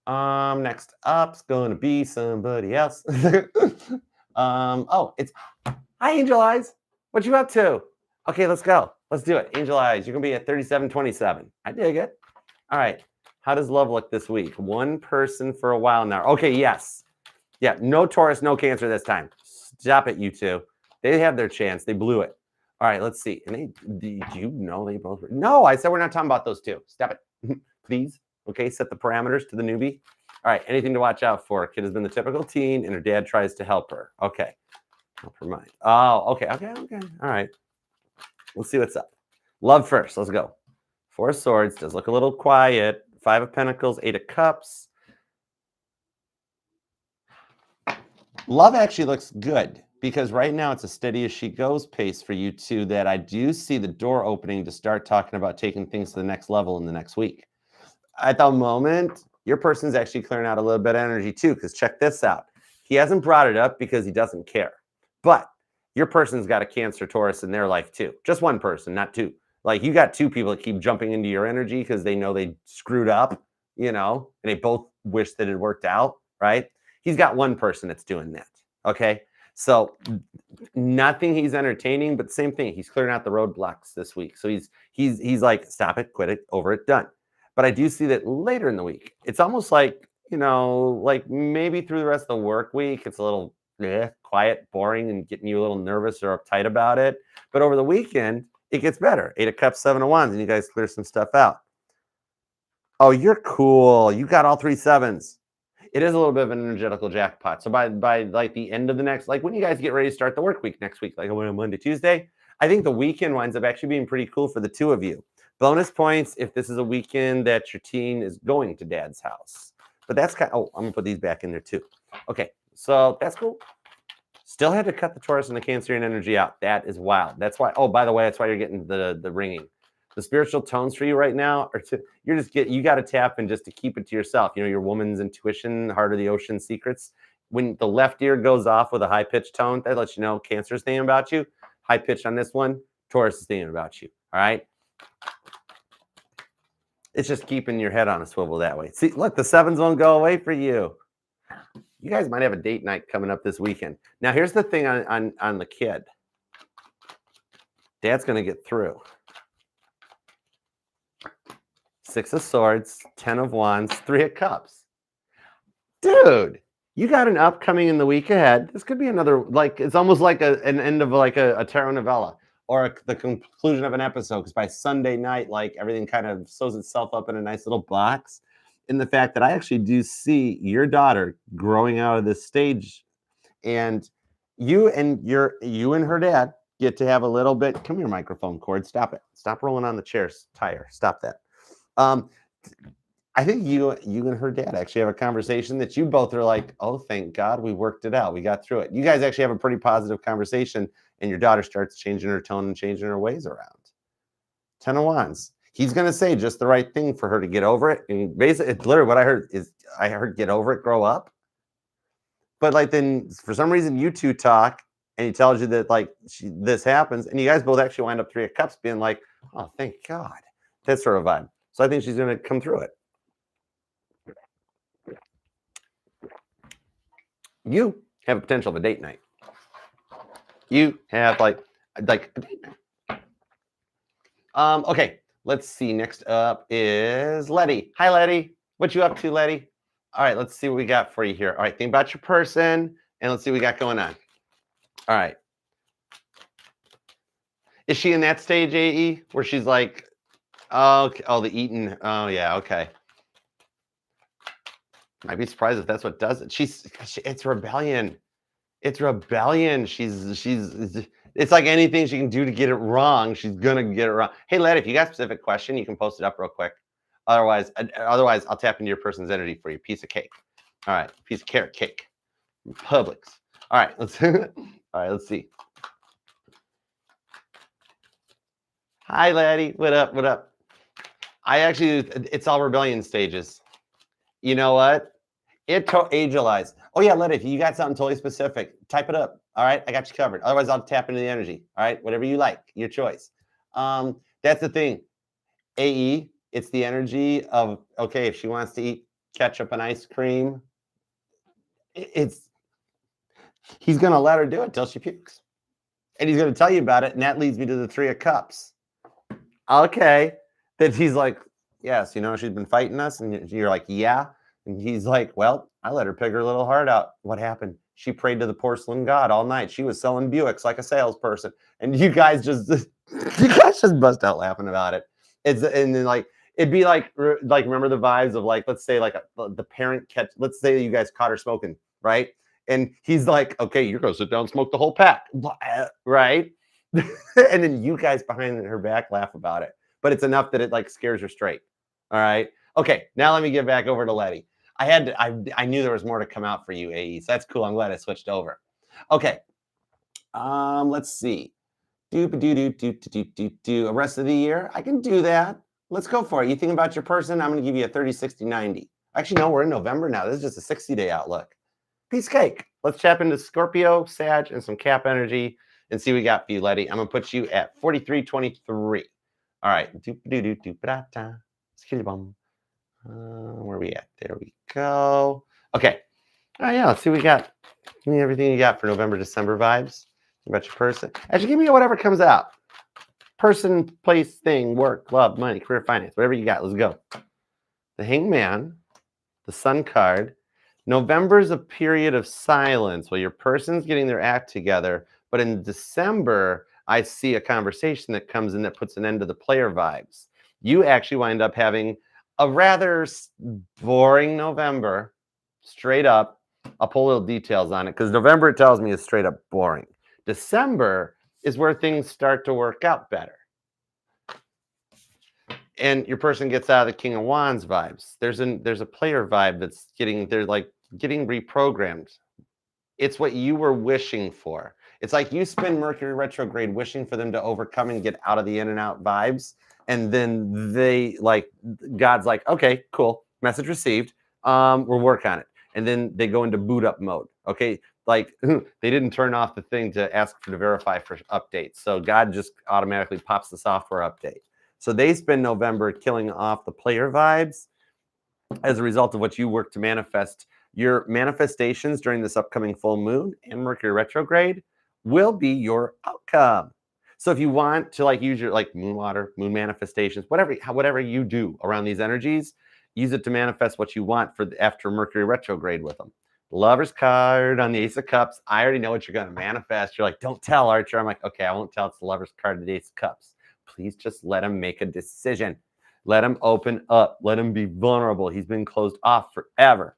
A: Next up's going to be somebody else. It's hi, Angel Eyes. What you up to? Okay, let's go. Let's do it. Angel Eyes, you're going to be at 3727. I dig it. All right. How does love look this week? One person for a while now. Okay, yes. Yeah, no Taurus, no Cancer this time. Stop it, you two. They have their chance. They blew it. All right, let's see. And do you know they both? No, I said we're not talking about those two. Stop it, please. Okay, set the parameters to the newbie. All right, anything to watch out for? Kid has been the typical teen, and her dad tries to help her. Okay, help her mind. Oh, okay. All right. Let's see what's up. Love first. Let's go. 4 of Swords does look a little quiet. 5 of Pentacles, 8 of Cups. Love actually looks good, because right now it's a steady as she goes pace for you two, that I do see the door opening to start talking about taking things to the next level in the next week. At the moment, your person's actually clearing out a little bit of energy too, because check this out. He hasn't brought it up because he doesn't care. But your person's got a Cancer Taurus in their life too. Just one person, not two. Like, you got 2 people that keep jumping into your energy because they know they screwed up, you know, and they both wish that it worked out, right? He's got one person that's doing that, okay? So nothing he's entertaining, but same thing. He's clearing out the roadblocks this week. So he's like, stop it, quit it, over it, done. But I do see that later in the week, it's almost like, you know, like maybe through the rest of the work week, it's a little quiet, boring, and getting you a little nervous or uptight about it. But over the weekend, it gets better. 8 of Cups, 7 of Wands, and you guys clear some stuff out. Oh, you're cool. You got all 3 sevens. It is a little bit of an energetical jackpot. So by like the end of the next, like when you guys get ready to start the work week next week, like on Monday, Tuesday, I think the weekend winds up actually being pretty cool for the two of you. Bonus points if this is a weekend that your teen is going to dad's house. But that's kind of, oh, I'm gonna put these back in there too. Okay, so that's cool. Still had to cut the Taurus and the Cancerian energy out. That is wild. That's why, oh, by the way, that's why you're getting the ringing. The spiritual tones for you right now are you got to tap in just to keep it to yourself. You know, your woman's intuition, heart of the ocean secrets. When the left ear goes off with a high pitched tone, that lets you know Cancer's thinking about you. High pitched on this one, Taurus is thinking about you. All right. It's just keeping your head on a swivel that way. See, look, the 7s won't go away for you. You guys might have a date night coming up this weekend. Now, here's the thing on the kid. Dad's going to get through. 6 of Swords, 10 of Wands, 3 of Cups. Dude, you got an upcoming in the week ahead. This could be another, like, it's almost like an end of like a tarot novella or the conclusion of an episode. Because by Sunday night, like, everything kind of sews itself up in a nice little box. In the fact that I actually do see your daughter growing out of this stage, and you and her dad get to have a little bit. Come here, microphone cord. Stop it. Stop rolling on the chair's tire. Stop that. I think you and her dad actually have a conversation that you both are like, oh, thank God we worked it out. We got through it. You guys actually have a pretty positive conversation, and your daughter starts changing her tone and changing her ways around. 10 of Wands. He's going to say just the right thing for her to get over it. And basically, it's literally what I heard get over it, grow up. But like then for some reason you two talk and he tells you that like this happens and you guys both actually wind up 3 of Cups being like, oh, thank God. That sort of vibe. So I think she's going to come through it. You have a potential of a date night. You have like a date night. Okay. Let's see. Next up is Letty. Hi, Letty. What you up to, Letty? All right, let's see what we got for you here. All right, think about your person, and let's see what we got going on. All right. Is she in that stage, AE, where she's like, oh, okay, oh, the eating. Oh, yeah, okay. I'd be surprised if that's what does it. It's rebellion. It's rebellion. It's like anything she can do to get it wrong, she's gonna get it wrong. Hey, Led, if you got a specific question, you can post it up real quick. Otherwise, I'll tap into your person's energy for you. Piece of cake. All right, piece of carrot cake. Publix. All right, let's see. Hi, laddie. What up? What up? It's all rebellion stages. You know what? Age-alize. Oh yeah, Led, if you got something totally specific, type it up. All right, I got you covered. Otherwise, I'll tap into the energy. All right, whatever you like, your choice. That's the thing. AE, it's the energy of, okay, if she wants to eat ketchup and ice cream, he's going to let her do it till she pukes. And he's going to tell you about it, and that leads me to the 3 of Cups. Okay, that he's like, yes, you know, she's been fighting us, and you're like, yeah. And he's like, well, I let her pick her little heart out. What happened? She prayed to the porcelain god all night. She was selling Buicks like a salesperson. And you guys just bust out laughing about it. And then like, it'd be like remember the vibes of like, let's say like the parent let's say you guys caught her smoking, right? And he's like, okay, you're going to sit down and smoke the whole pack, right? And then you guys behind her back laugh about it. But it's enough that it like scares her straight. All right. Okay, now let me get back over to Letty. I knew there was more to come out for you, AE. So that's cool. I'm glad I switched over. Okay. Let's see. The rest of the year. I can do that. Let's go for it. You think about your person, I'm going to give you a 30, 60, 90. Actually, no, we're in November now. This is just a 60-day outlook. Piece of cake. Let's tap into Scorpio, Sag, and some Cap energy and see what we got for you, Letty. I'm going to put you at 4323. All right. Where are we at? There we go. Okay. Oh yeah, let's see what we got. Give me everything you got for November, December vibes. About your person. Actually, give me whatever comes out. Person, place, thing, work, love, money, career, finance, whatever you got. Let's go. The Hangman, the Sun card. November is a period of silence while your person's getting their act together. But in December, I see a conversation that comes in that puts an end to the player vibes. You actually wind up having a rather boring November, straight up. I'll pull little details on it because November, it tells me, is straight up boring. December is where things start to work out better. And your person gets out of the King of Wands vibes. There's a player vibe that's getting reprogrammed. It's what you were wishing for. It's like you spin Mercury retrograde wishing for them to overcome and get out of the in and out vibes. And then God's like, okay, cool, message received. We'll work on it. And then they go into boot up mode. Okay, like they didn't turn off the thing to ask to verify for updates. So God just automatically pops the software update. So they spend November killing off the player vibes as a result of what you work to manifest Your manifestations during this upcoming full moon and Mercury retrograde will be your outcome. So if you want to like use your like moon water, moon manifestations, whatever you do around these energies, use it to manifest what you want for after Mercury retrograde with them. Lover's card on the Ace of Cups. I already know what you're going to manifest. You're like, don't tell, Archer. I'm like, okay, I won't tell. It's the Lover's card, the Ace of Cups. Please just let him make a decision. Let him open up. Let him be vulnerable. He's been closed off forever.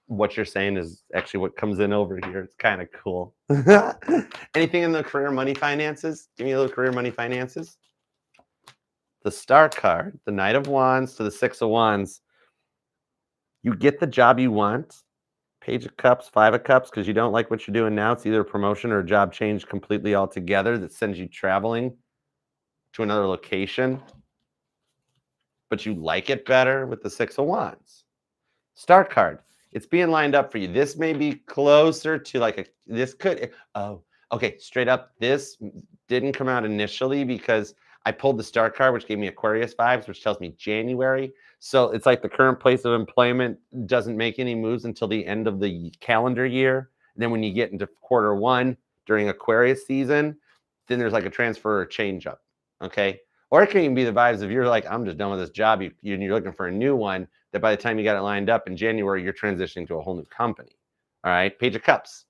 A: What you're saying is actually what comes in over here. It's kind of cool. Anything in the career, money, finances? Give me a little career, money, finances. The Star card, the Knight of Wands to the Six of Wands. You get the job you want. Page of Cups, Five of Cups, because you don't like what you're doing now. It's either a promotion or a job change completely altogether that sends you traveling to another location. But you like it better with the Six of Wands. Star card. It's being lined up for you. This may be closer to like this could, okay, straight up. This didn't come out initially because I pulled the Star card, which gave me Aquarius vibes, which tells me January. So it's like the current place of employment doesn't make any moves until the end of the calendar year. And then when you get into quarter one during Aquarius season, then there's like a transfer or change up. Okay. Or it can even be the vibes of you're like, I'm just done with this job. You're looking for a new one that by the time you got it lined up in January, you're transitioning to a whole new company. All right. Page of Cups.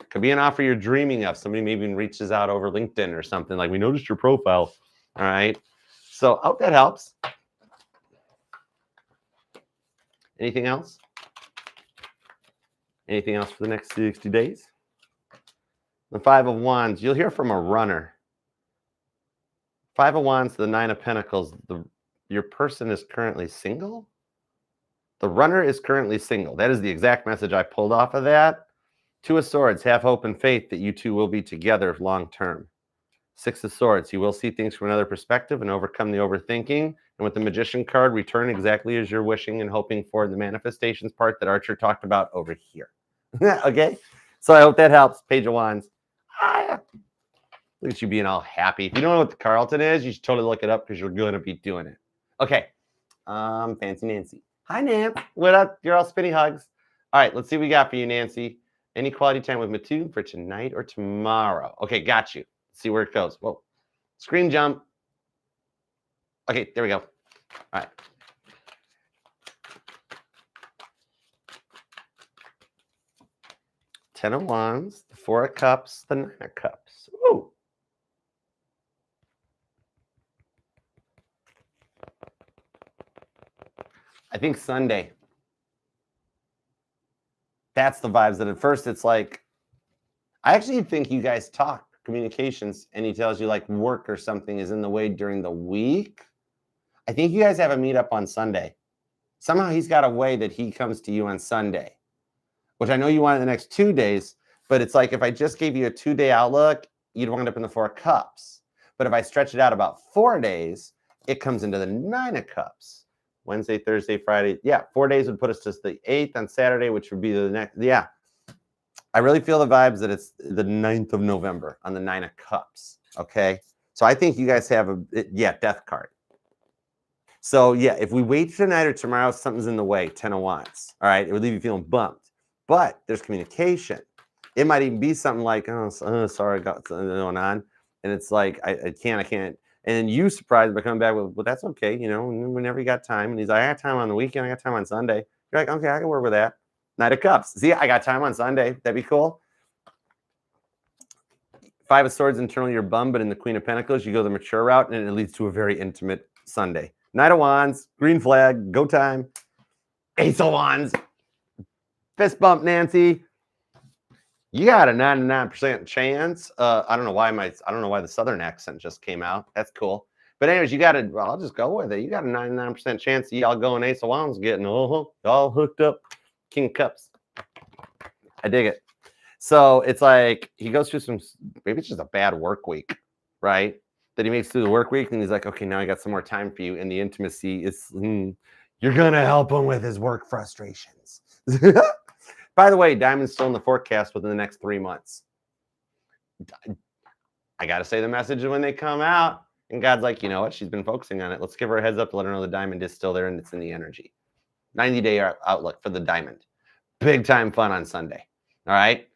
A: Could be an offer you're dreaming of. Somebody maybe even reaches out over LinkedIn or something like, we noticed your profile. All right. So I hope that helps. Anything else? Anything else for the next 60 days? The Five of Wands. You'll hear from a runner. Five of Wands to the Nine of Pentacles. Your person is currently single? The runner is currently single. That is the exact message I pulled off of that. Two of Swords. Have hope and faith that you two will be together long term. Six of Swords. You will see things from another perspective and overcome the overthinking. And with the Magician card, return exactly as you're wishing and hoping for the manifestations part that Archer talked about over here. Okay? So I hope that helps. Page of Wands. Look at you being all happy. If you don't know what the Carlton is, you should totally look it up because you're going to be doing it. Okay. Fancy Nancy. Hi, Nance. What up? You're all spinny hugs. All right. Let's see what we got for you, Nancy. Any quality time with Mattoon for tonight or tomorrow? Okay. Got you. Let's see where it goes. Whoa. Screen jump. Okay. There we go. All right. Ten of Wands, the Four of Cups, the Nine of Cups. Ooh. I think Sunday. That's the vibes that at first it's like, I actually think you guys talk communications and he tells you like work or something is in the way during the week. I think you guys have a meetup on Sunday. Somehow he's got a way that he comes to you on Sunday, which I know you want in the next 2 days, but it's like if I just gave you a 2-day outlook, you'd wind up in the Four of Cups. But if I stretch it out about 4 days, it comes into the Nine of Cups. Wednesday, Thursday, Friday. Yeah, 4 days would put us to the 8th on Saturday, which would be the next. Yeah. I really feel the vibes that it's the 9th of November on the Nine of Cups. Okay. So I think you guys have Death card. So yeah, if we wait tonight or tomorrow, something's in the way. 10 of Wands. All right. It would leave you feeling bummed. But there's communication. It might even be something like, oh sorry, I got something going on. And it's like, I can't. And then you surprised by coming back with, well, that's okay. You know, whenever you got time. And he's like, I got time on the weekend. I got time on Sunday. You're like, okay, I can work with that. Knight of Cups. See, I got time on Sunday. That'd be cool. Five of Swords, internally you're bummed, but in the Queen of Pentacles, you go the mature route, and it leads to a very intimate Sunday. Knight of Wands, green flag, go time. Ace of Wands, fist bump, Nancy. You got a 99% chance. I don't know why the Southern accent just came out. That's cool. But anyways, I'll just go with it. You got a 99% chance of y'all going Ace of Wands getting all hooked up. King of Cups. I dig it. So it's like he goes through maybe it's just a bad work week, right? That he makes through the work week and he's like, okay, now I got some more time for you. And the intimacy is, you're going to help him with his work frustrations. By the way, Diamond's still in the forecast within the next 3 months. I got to say the message when they come out. And God's like, you know what? She's been focusing on it. Let's give her a heads up to let her know the Diamond is still there and it's in the energy. 90-day outlook for the Diamond. big time fun on Sunday. All right.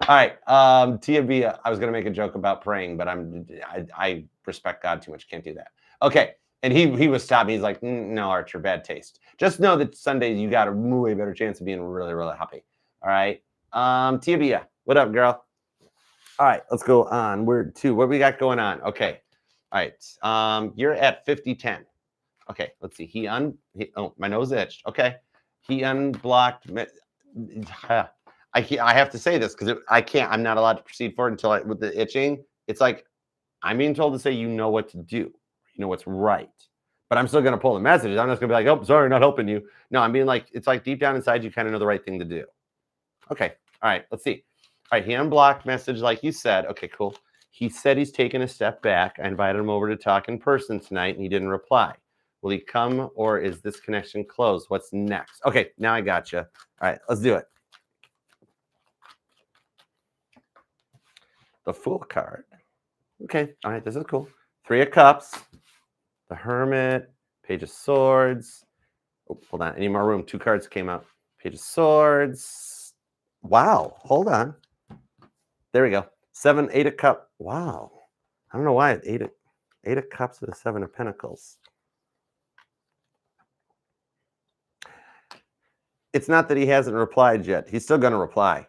A: All right. Tia Via, I was going to make a joke about praying, but I respect God too much. Can't do that. Okay. And he was stopping. He's like, no, Archer, bad taste. Just know that Sundays you got a way better chance of being really, really happy. All right. Tia Via, what up, girl? All right, let's go on. Word 2. What we got going on? Okay. All right. You're at 5010. Okay, let's see. Oh, my nose itched. Okay. He unblocked. I have to say this because I can't. I'm not allowed to proceed forward until with the itching. It's like I'm being told to say you know what to do. You know what's right. But I'm still going to pull the messages. I'm just going to be like, oh, sorry, not helping you. No, I'm being like, it's like deep down inside, you kind of know the right thing to do. Okay. All right. Let's see. All right. He unblocked message like you said. Okay, cool. He said he's taking a step back. I invited him over to talk in person tonight, and he didn't reply. Will he come, or is this connection closed? What's next? Okay, now I got you. All right, let's do it. The Fool card. Okay, all right, this is cool. 3 of Cups, the Hermit, Page of Swords. Oh, hold on, I need more room. 2 cards came out. Page of Swords. Wow, hold on. There we go. 7, 8 of Cups. Wow, I don't know why. 8 of Cups with a 7 of Pentacles. It's not that he hasn't replied yet. He's still going to reply.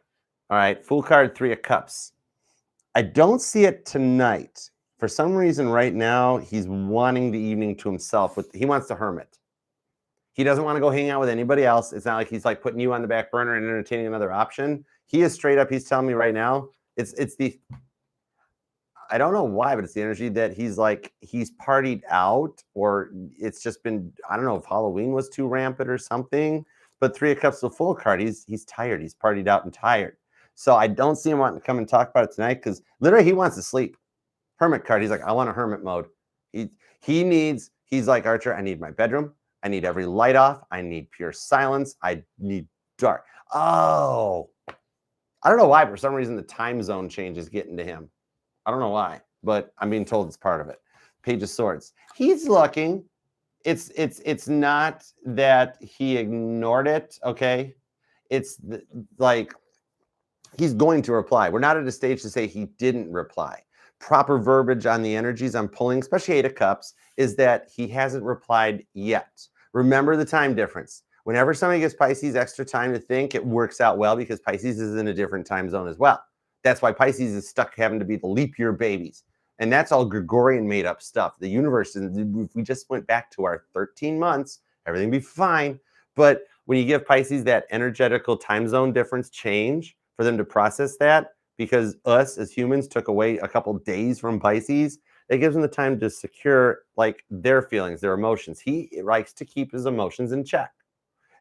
A: All right. Fool card, 3 of Cups. I don't see it tonight. For some reason right now, he's wanting the evening to himself. He wants the Hermit. He doesn't want to go hang out with anybody else. It's not like he's like putting you on the back burner and entertaining another option. He is straight up. He's telling me right now, it's the, I don't know why, but it's the energy that he's like, he's partied out, or it's just been, I don't know if Halloween was too rampant or something. But 3 of Cups, the Fool card, he's tired. He's partied out and tired. So I don't see him wanting to come and talk about it tonight because literally he wants to sleep. Hermit card, he's like, I want a hermit mode. He's like, Archer, I need my bedroom. I need every light off. I need pure silence. I need dark. Oh, I don't know why. For some reason, the time zone change is getting to him. I don't know why, but I'm being told it's part of it. Page of Swords. He's looking. It's not that he ignored it, okay? It's like he's going to reply. We're not at a stage to say he didn't reply. Proper verbiage on the energies I'm pulling, especially 8 of Cups, is that he hasn't replied yet. Remember the time difference. Whenever somebody gives Pisces extra time to think, it works out well because Pisces is in a different time zone as well. That's why Pisces is stuck having to be the leap year babies. And that's all Gregorian made up stuff. The universe, if we just went back to our 13 months, everything would be fine. But when you give Pisces that energetical time zone difference change for them to process that, because us as humans took away a couple days from Pisces, it gives them the time to secure like their feelings, their emotions. He likes to keep his emotions in check.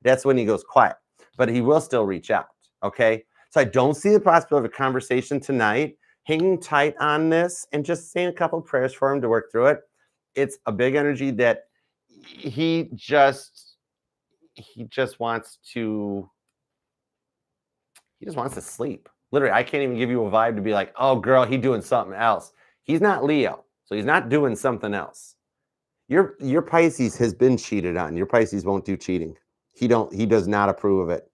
A: That's when he goes quiet, but he will still reach out. Okay. So I don't see the possibility of a conversation tonight. Hanging tight on this and just saying a couple of prayers for him to work through it. It's a big energy that he just wants to sleep. Literally, I can't even give you a vibe to be like, oh girl, he doing something else. He's not Leo, so he's not doing something else. Your Pisces has been cheated on. Your Pisces won't do cheating. He does not approve of it.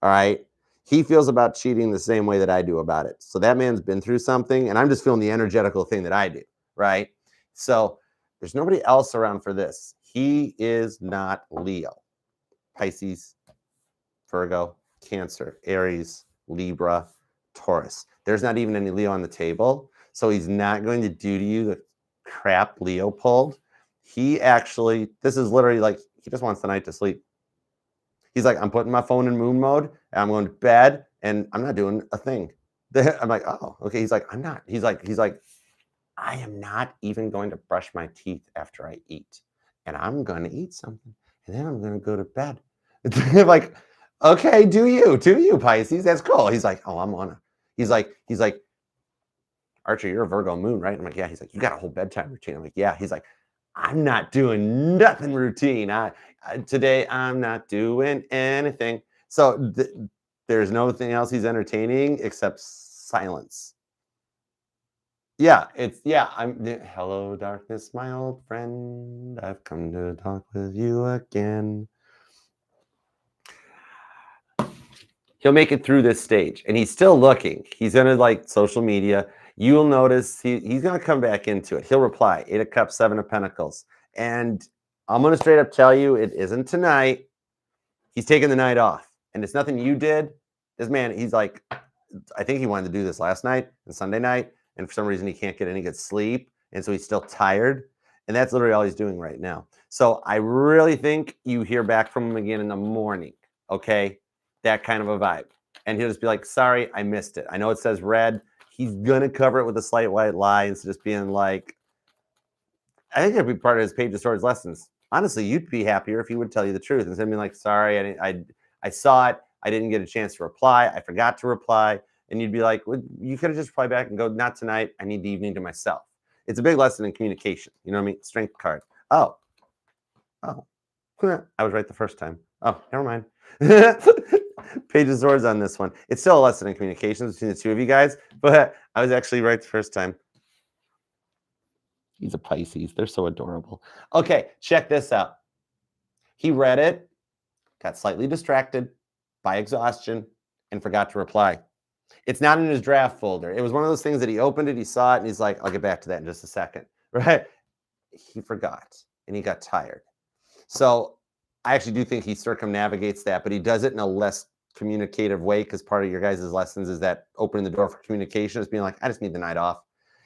A: All right. He feels about cheating the same way that I do about it. So that man's been through something, and I'm just feeling the energetical thing that I do, right? So there's nobody else around for this. He is not Leo. Pisces, Virgo, Cancer, Aries, Libra, Taurus. There's not even any Leo on the table. So he's not going to do to you the crap Leo pulled. He actually, this is literally like, he just wants the night to sleep. He's like, I'm putting my phone in moon mode, and I'm going to bed, and I'm not doing a thing. I'm like, oh, okay. He's like, I'm not. He's like, I am not even going to brush my teeth after I eat, and I'm going to eat something, and then I'm going to go to bed. Like, okay, do you, Pisces? That's cool. He's like, oh, I'm on a. He's like, Archer, you're a Virgo moon, right? I'm like, yeah. He's like, you got a whole bedtime routine. I'm like, yeah. He's like, I'm not doing nothing routine. Today I'm not doing anything. So there's nothing else he's entertaining except silence. Yeah, hello darkness, my old friend. I've come to talk with you again. He'll make it through this stage, and he's still looking. He's gonna like social media. You'll notice he's gonna come back into it. He'll reply, 8 of Cups, 7 of Pentacles. And I'm gonna straight up tell you, it isn't tonight. He's taking the night off, and it's nothing you did. This man, he's like, I think he wanted to do this last night and Sunday night, and for some reason he can't get any good sleep, and so he's still tired, and that's literally all he's doing right now. So I really think you hear back from him again in the morning, okay? That kind of a vibe. And he'll just be like, sorry, I missed it. I know it says red. He's gonna cover it with a slight white lie instead of just being like, I think that'd be part of his Page of Swords lessons. Honestly, you'd be happier if he would tell you the truth instead of being like, sorry, I saw it, I didn't get a chance to reply, I forgot to reply. And you'd be like, well, you could have just replied back and go, not tonight, I need the evening to myself. It's a big lesson in communication. You know what I mean? Strength card. Oh, I was right the first time. Oh, never mind. Page of Swords on this one. It's still a lesson in communications between the two of you guys, but I was actually right the first time. He's a Pisces. They're so adorable. Okay, check this out. He read it, got slightly distracted by exhaustion, and forgot to reply. It's not in his draft folder. It was one of those things that he opened it, he saw it, and he's like, I'll get back to that in just a second, right? He forgot, and he got tired. So I actually do think he circumnavigates that, but he does it in a less communicative way because part of your guys' lessons is that opening the door for communication is being like, I just need the night off.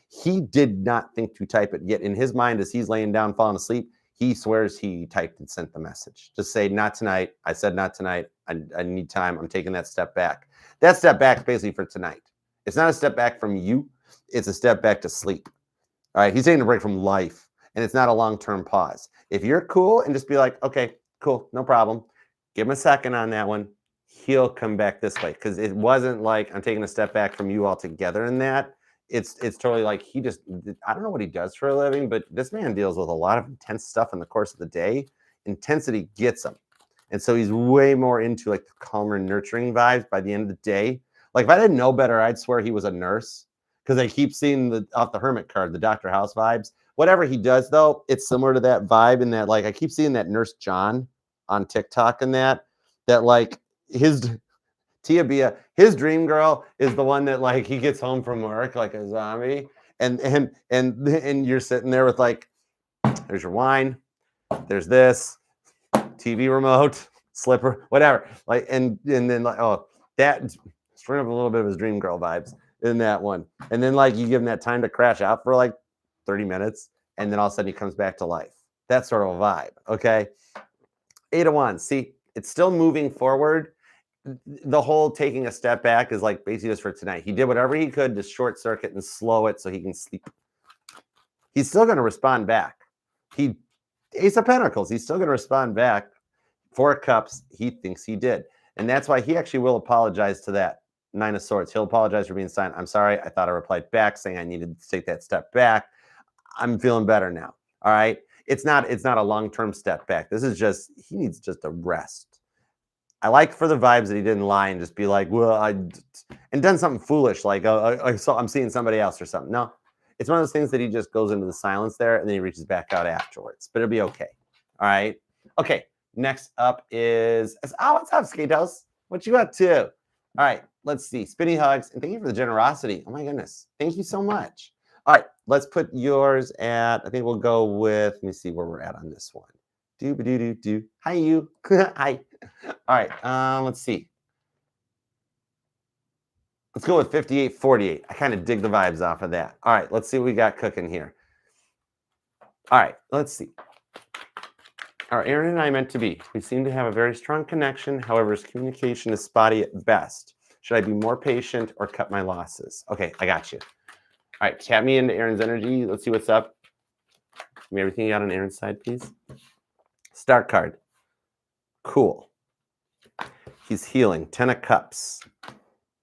A: He did not think to type it, yet in his mind, as he's laying down, falling asleep, he swears he typed and sent the message. Just say, not tonight. I said not tonight. I need time. I'm taking that step back. That step back is basically for tonight. It's not a step back from you. It's a step back to sleep. All right. He's taking a break from life, and it's not a long-term pause. If you're cool and just be like, okay, cool, no problem. Give him a second on that one. He'll come back this way because it wasn't like I'm taking a step back from you altogether in that. It's totally like he just, I don't know what he does for a living, but this man deals with a lot of intense stuff in the course of the day. Intensity gets him. And so he's way more into like the calmer, nurturing vibes by the end of the day. Like if I didn't know better, I'd swear he was a nurse because I keep seeing off the Hermit card, the Dr. House vibes. Whatever he does though, it's similar to that vibe in that like I keep seeing that Nurse John on TikTok and that like his Tia Bia, his dream girl is the one that like he gets home from work like a zombie, and you're sitting there with like, there's your wine, there's this TV remote, slipper, whatever, like, and then like, oh, that straight up a little bit of his dream girl vibes in that one, and then like you give him that time to crash out for like 30 minutes, and then all of a sudden he comes back to life. That's sort of a vibe. Okay, 8 of Wands. See, it's still moving forward. The whole taking a step back is like basically just for tonight. He did whatever he could to short circuit and slow it so he can sleep. He's still going to respond back. Ace of Pentacles, he's still going to respond back. 4 of Cups, he thinks he did. And that's why he actually will apologize to that 9 of Swords. He'll apologize for being silent. I'm sorry. I thought I replied back saying I needed to take that step back. I'm feeling better now. All right. It's not a long-term step back. This is just, he needs just a rest. I like for the vibes that he didn't lie and just be like, well, and done something foolish like I'm seeing somebody else or something. No, it's one of those things that he just goes into the silence there and then he reaches back out afterwards. But it'll be okay. All right. Okay. Next up is what's up, Skatos? What you up to? All right. Let's see. Spinny hugs and thank you for the generosity. Oh my goodness. Thank you so much. All right. Let's put yours at. I think we'll go with. Let me see where we're at on this one. Do. Hi, you. Hi. All right. Let's see. Let's go with 5848. I kind of dig the vibes off of that. All right. Let's see what we got cooking here. All right. Let's see. Are Aaron and I meant to be? We seem to have a very strong connection. However, his communication is spotty at best. Should I be more patient or cut my losses? Okay. I got you. All right. Tap me into Aaron's energy. Let's see what's up. Give me everything you got on Aaron's side, please. Star card. Cool. He's healing. 10 of Cups.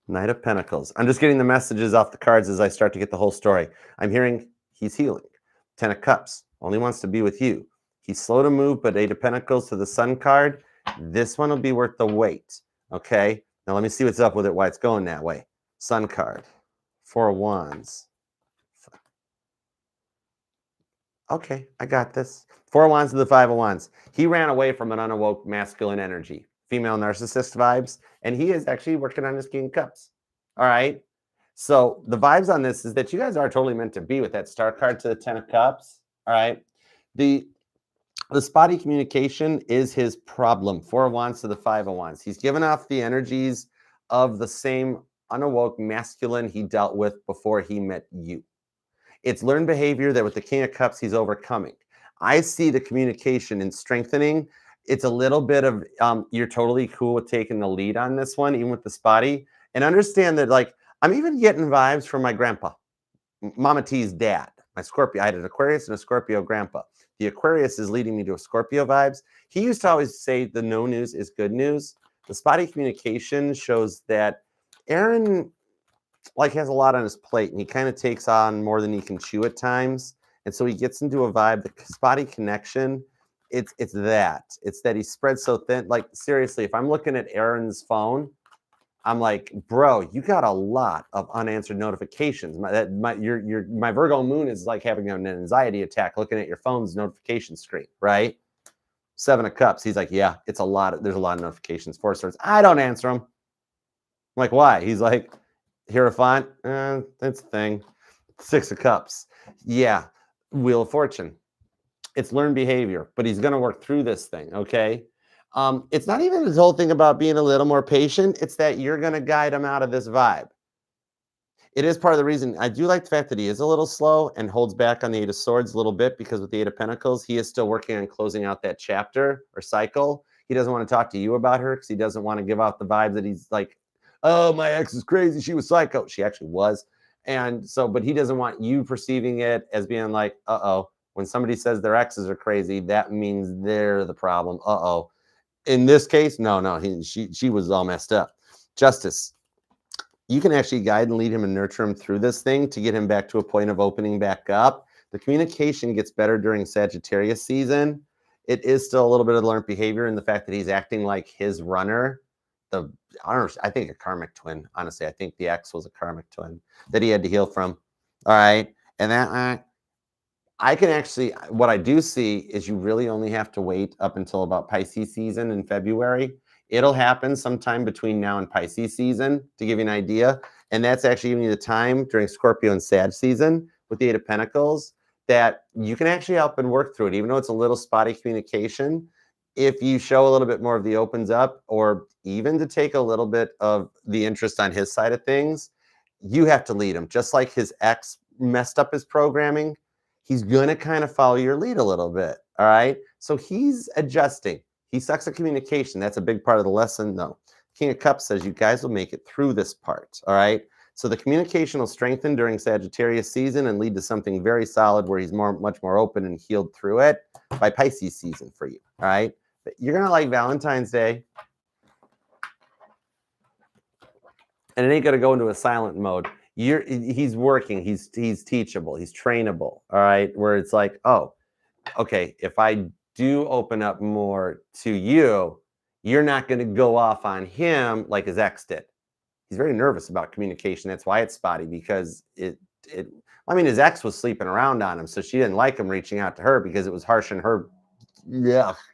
A: Knight of Pentacles. I'm just getting the messages off the cards as I start to get the whole story. I'm hearing he's healing. 10 of Cups. Only wants to be with you. He's slow to move, but 8 of Pentacles to the Sun card. This one will be worth the wait. Okay? Now let me see what's up with it, why it's going that way. Sun card. 4 of Wands. Okay, I got this. 4 of Wands to the 5 of Wands. He ran away from an unawoke masculine energy. female narcissist vibes, and he is actually working on his King of Cups. All right. So the vibes on this is that you guys are totally meant to be with that star card to the 10 of Cups. All right. The spotty communication is his problem. 4 of Wands to the 5 of Wands. He's given off the energies of the same unawoke masculine he dealt with before he met you. It's learned behavior that with the King of Cups, he's overcoming. I see the communication and strengthening. It's a little bit of, you're totally cool with taking the lead on this one, even with the spotty. And understand that, like, I'm even getting vibes from my grandpa, Mama T's dad, my Scorpio. I had an Aquarius and a Scorpio grandpa. The Aquarius is leading me to a Scorpio vibes. He used to always say the no news is good news. The spotty communication shows that Aaron like has a lot on his plate and he kind of takes on more than he can chew at times. And so he gets into a vibe, the spotty connection. It's that he spreads so thin. Like, seriously, if I'm looking at Aaron's phone, I'm like, bro, you got a lot of unanswered notifications. My Virgo moon is like having an anxiety attack looking at your phone's notification screen, right? 7 of Cups. He's like, yeah, it's a lot. There's a lot of notifications. 4 of Swords. I don't answer them. I'm like, why? He's like, Hierophant. That's a thing. 6 of Cups. Yeah. Wheel of Fortune. It's learned behavior, but he's going to work through this thing, okay? It's not even this whole thing about being a little more patient. It's that you're going to guide him out of this vibe. It is part of the reason. I do like the fact that he is a little slow and holds back on the 8 of Swords a little bit, because with the 8 of Pentacles, he is still working on closing out that chapter or cycle. He doesn't want to talk to you about her because he doesn't want to give out the vibe that he's like, oh, my ex is crazy. She was psycho. She actually was. And so, but he doesn't want you perceiving it as being like, uh-oh. When somebody says their exes are crazy, that means they're the problem. Uh-oh. In this case, no, she was all messed up. Justice. You can actually guide and lead him and nurture him through this thing to get him back to a point of opening back up. The communication gets better during Sagittarius season. It is still a little bit of learned behavior in the fact that he's acting like his runner. I think a karmic twin. Honestly, I think the ex was a karmic twin that he had to heal from. All right. And that I can actually, what I do see is you really only have to wait up until about Pisces season in February. It'll happen sometime between now and Pisces season, to give you an idea. And that's actually giving you the time during Scorpio and Sag season with the 8 of Pentacles that you can actually help and work through it, even though it's a little spotty communication. If you show a little bit more of the opens up, or even to take a little bit of the interest on his side of things, you have to lead him. Just like his ex messed up his programming, he's going to kind of follow your lead a little bit. All right. So he's adjusting. He sucks at communication. That's a big part of the lesson, though. King of Cups says you guys will make it through this part. All right. So the communication will strengthen during Sagittarius season and lead to something very solid where he's much more open and healed through it by Pisces season for you. All right. But you're going to like Valentine's Day. And it ain't going to go into a silent mode. He's working. He's teachable. He's trainable. All right. Where it's like, oh, okay, if I do open up more to you, you're not going to go off on him like his ex did. He's very nervous about communication. That's why it's spotty, because I mean, his ex was sleeping around on him, so she didn't like him reaching out to her because it was harsh in her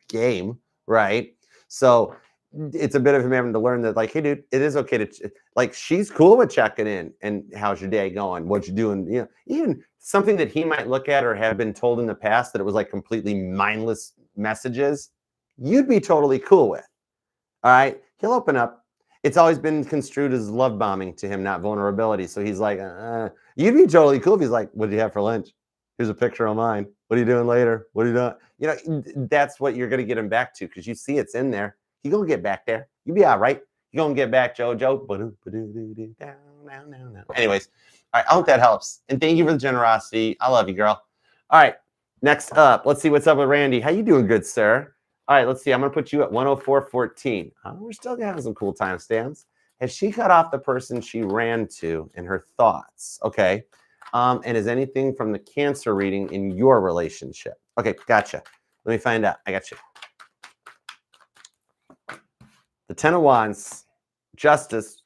A: game, right? So it's a bit of him having to learn that, like, hey, dude, it is okay to, like, she's cool with checking in and how's your day going, what you doing, you know, even something that he might look at or have been told in the past that it was like completely mindless messages, you'd be totally cool with. All right, he'll open up. It's always been construed as love bombing to him, not vulnerability. So he's like, you'd be totally cool if he's like, what do you have for lunch? Here's a picture of mine. What are you doing later? What are you doing? You know, that's what you're going to get him back to, because you see it's in there. You're going to get back there. You'll be all right. You're going to get back, JoJo. Anyways, all right, I hope that helps. And thank you for the generosity. I love you, girl. All right, next up, let's see what's up with Randy. How you doing, good sir? All right, let's see. I'm going to put you at 104.14. We're still having some cool timestamps. Has she cut off the person she ran to in her thoughts? Okay. And is anything from the Cancer reading in your relationship? Okay, gotcha. Let me find out. I got you. The 10 of Wands, Justice,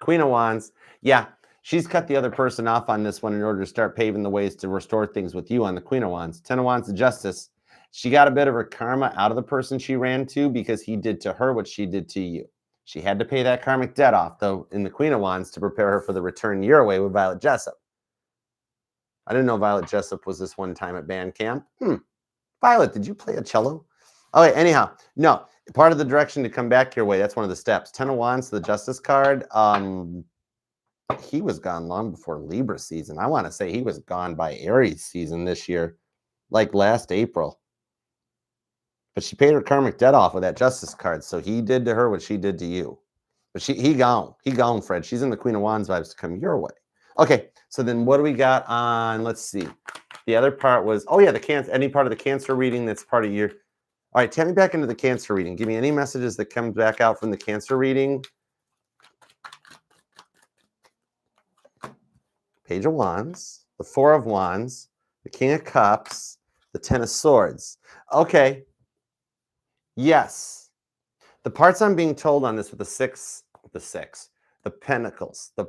A: Queen of Wands. Yeah, she's cut the other person off on this one in order to start paving the ways to restore things with you on the Queen of Wands. 10 of Wands, the Justice. She got a bit of her karma out of the person she ran to because he did to her what she did to you. She had to pay that karmic debt off, though, in the Queen of Wands to prepare her for the return your way with Violet Jessup. I didn't know Violet Jessup was this one time at band camp. Violet, did you play a cello? Okay, anyhow, no. Part of the direction to come back your way, that's one of the steps. 10 of Wands, the Justice card. He was gone long before Libra season. I want to say he was gone by Aries season this year, like last April. But she paid her karmic debt off with that Justice card, so he did to her what she did to you. But he gone, Fred. She's in the Queen of Wands vibes to come your way. Okay, so then what do we got on? Let's see. The other part was, oh yeah, the Cancer. Any part of the Cancer reading that's part of your. All right, tap me back into the Cancer reading. Give me any messages that comes back out from the Cancer reading. Page of Wands, the Four of Wands, the King of Cups, the Ten of Swords. Okay. Yes. The parts I'm being told on this with the Pentacles, the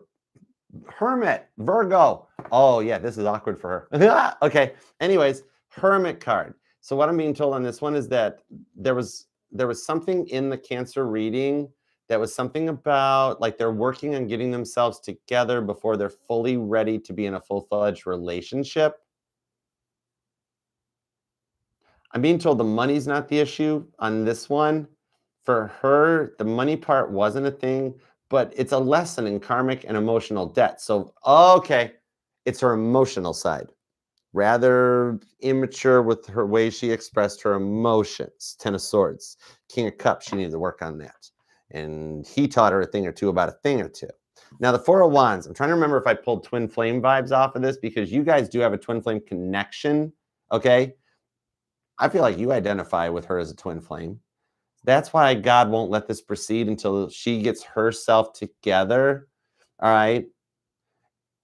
A: Hermit, Virgo. Oh, yeah, this is awkward for her. Okay. Anyways, Hermit card. So what I'm being told on this one is that there was something in the Cancer reading that was something about like they're working on getting themselves together before they're fully ready to be in a full-fledged relationship. I'm being told the money's not the issue on this one. For her, the money part wasn't a thing, but it's a lesson in karmic and emotional debt. So, okay, it's her emotional side. Rather immature with her way she expressed her emotions. Ten of Swords, King of Cups, she needed to work on that. And he taught her a thing or two about a thing or two. Now, the Four of Wands, I'm trying to remember if I pulled twin flame vibes off of this because you guys do have a twin flame connection, okay? I feel like you identify with her as a twin flame. That's why God won't let this proceed until she gets herself together, all right?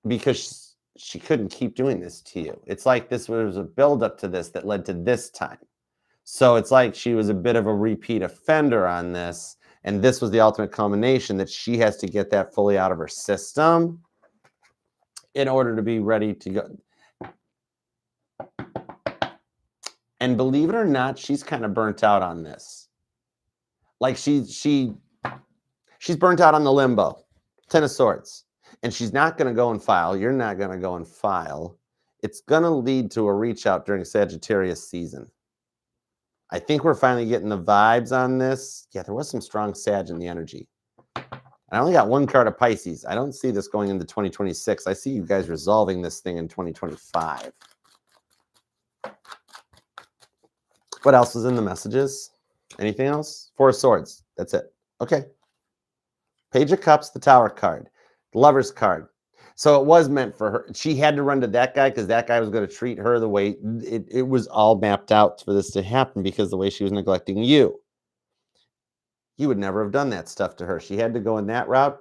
A: Because she couldn't keep doing this to you. It's like this was a buildup to this that led to this time. So it's like she was a bit of a repeat offender on this, and this was the ultimate culmination that she has to get that fully out of her system in order to be ready to go. And believe it or not, she's kind of burnt out on this. Like she's burnt out on the limbo. Ten of Swords. And she's not going to go and file. You're not going to go and file. It's going to lead to a reach out during Sagittarius season. I think we're finally getting the vibes on this. Yeah, there was some strong Sag in the energy. I only got one card of Pisces. I don't see this going into 2026. I see you guys resolving this thing in 2025. What else was in the messages? Anything else? Four of Swords. That's it. Okay. Page of Cups, the Tower card. The Lover's card. So it was meant for her. She had to run to that guy because that guy was going to treat her the way it was all mapped out for this to happen because the way she was neglecting you. You would never have done that stuff to her. She had to go in that route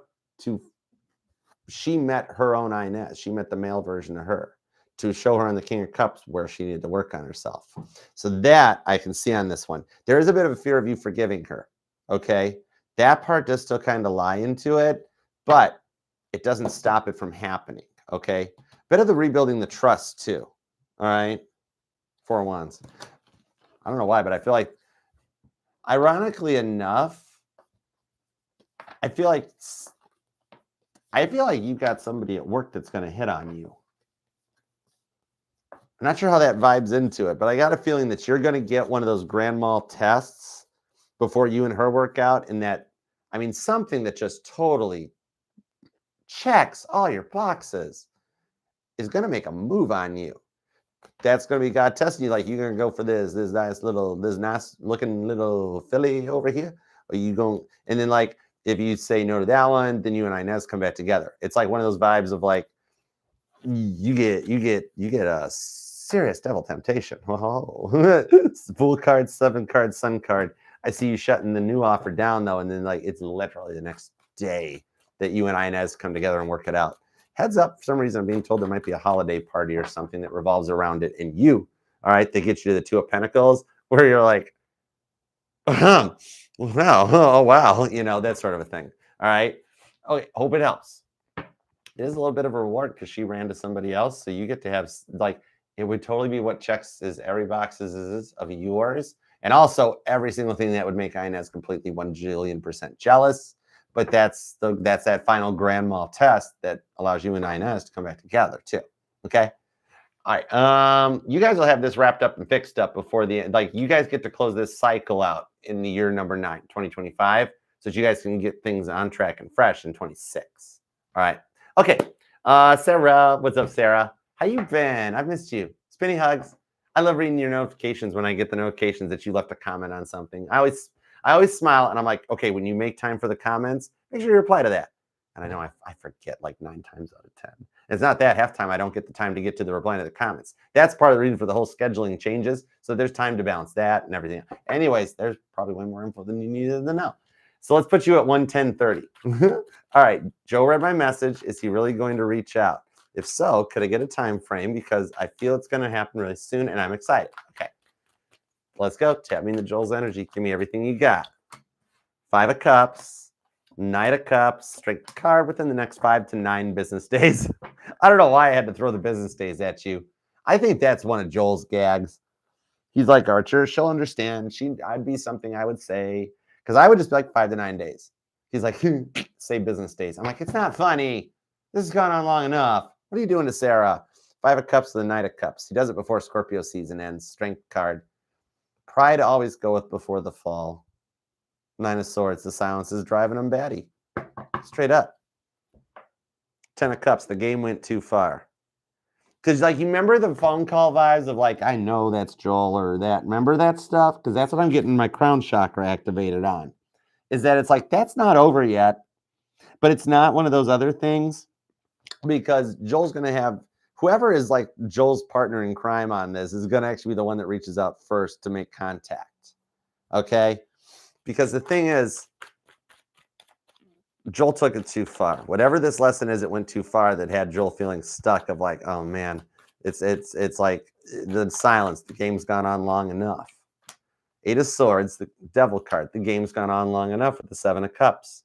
A: she met her own Inez. She met the male version of her to show her on the King of Cups where she needed to work on herself. So that I can see on this one. There is a bit of a fear of you forgiving her. Okay. That part does still kind of lie into it, but it doesn't stop it from happening, okay? Bit of the rebuilding the trust, too, all right? Four of Wands. I don't know why, but I feel like, ironically enough, I feel like you've got somebody at work that's going to hit on you. I'm not sure how that vibes into it, but I got a feeling that you're going to get one of those grand mal tests before you and her work out, and that, I mean, something that just totally checks all your boxes is going to make a move on you. That's going to be God testing you. Like, you're going to go for this nice looking little filly over here, or you going, and then like if you say no to that one, then you and Inez come back together. It's like one of those vibes of like you get a serious devil temptation. Oh, Fool card, 7 card, Sun card. I see you shutting the new offer down though, and then like it's literally the next day that you and Inez come together and work it out. Heads up, for some reason I'm being told there might be a holiday party or something that revolves around it. And you, all right, they get you to the Two of Pentacles where you're like, wow, oh, wow, you know, that sort of a thing. All right. Okay, hope it helps. It is a little bit of a reward because she ran to somebody else. So you get to have, like, It would totally be what checks is every box is of yours. And also every single thing that would make Inez completely 1,000,000,000% jealous. But that's that final grand mal test that allows you and Inez to come back together too. Okay. All right. You guys will have this wrapped up and fixed up before the end. Like, you guys get to close this cycle out in the year number 9, 2025, so that you guys can get things on track and fresh in 26. All right. Okay. Sarah, what's up, Sarah? How you been? I've missed you. Spinny hugs. I love reading your notifications when I get the notifications that you left a comment on something. I always smile, and I'm like, okay, when you make time for the comments, make sure you reply to that. And I know I forget like 9 times out of 10. It's not that half time I don't get the time to get to the reply to the comments. That's part of the reason for the whole scheduling changes. So there's time to balance that and everything. Anyways, there's probably way more info than you needed to know. So let's put you at 1:10:30. All right, Joe read my message. Is he really going to reach out? If so, could I get a time frame? Because I feel it's going to happen really soon, and I'm excited. Okay, let's go. Tap me into Joel's energy. Give me everything you got. 5 of Cups. Knight of Cups, straight card within the next 5 to 9 business days. I don't know why I had to throw the business days at you. I think that's one of Joel's gags. He's like, Archer, she'll understand. I'd be something I would say, because I would just be like 5 to 9 days. He's like, say business days. I'm like, it's not funny. This has gone on long enough. What are you doing to Sarah? 5 of Cups to the Knight of Cups. He does it before Scorpio season ends. Strength card. Pride always goeth before the fall. 9 of Swords, the silence is driving him batty. Straight up. 10 of Cups, the game went too far. Because, like, you remember the phone call vibes of, like, I know that's Joel or that. Remember that stuff? Because that's what I'm getting my crown chakra activated on. Is that it's like, that's not over yet. But it's not one of those other things. Because Joel's going to have, whoever is, like, Joel's partner in crime on this is going to actually be the one that reaches out first to make contact. Okay? Because the thing is, Joel took it too far. Whatever this lesson is, it went too far that had Joel feeling stuck of like, oh man, it's like the silence. The game's gone on long enough. 8 of Swords, the devil card. The game's gone on long enough with the 7 of Cups.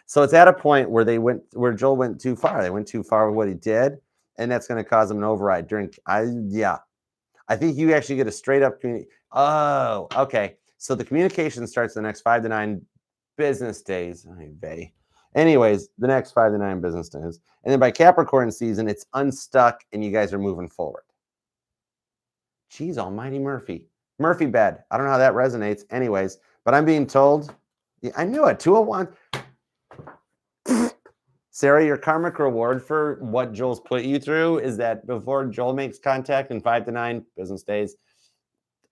A: So it's at a point where Joel went too far. They went too far with what he did, and that's going to cause him an override. I think you actually get a straight up community. Oh, okay. So the communication starts the next 5 to 9 business days. Anyways, the next 5 to 9 business days. And then by Capricorn season, it's unstuck and you guys are moving forward. Jeez, almighty Murphy. Murphy bed. I don't know how that resonates. Anyways, but I'm being told, I knew it. 201. Sarah, your karmic reward for what Joel's put you through is that before Joel makes contact in 5 to 9 business days,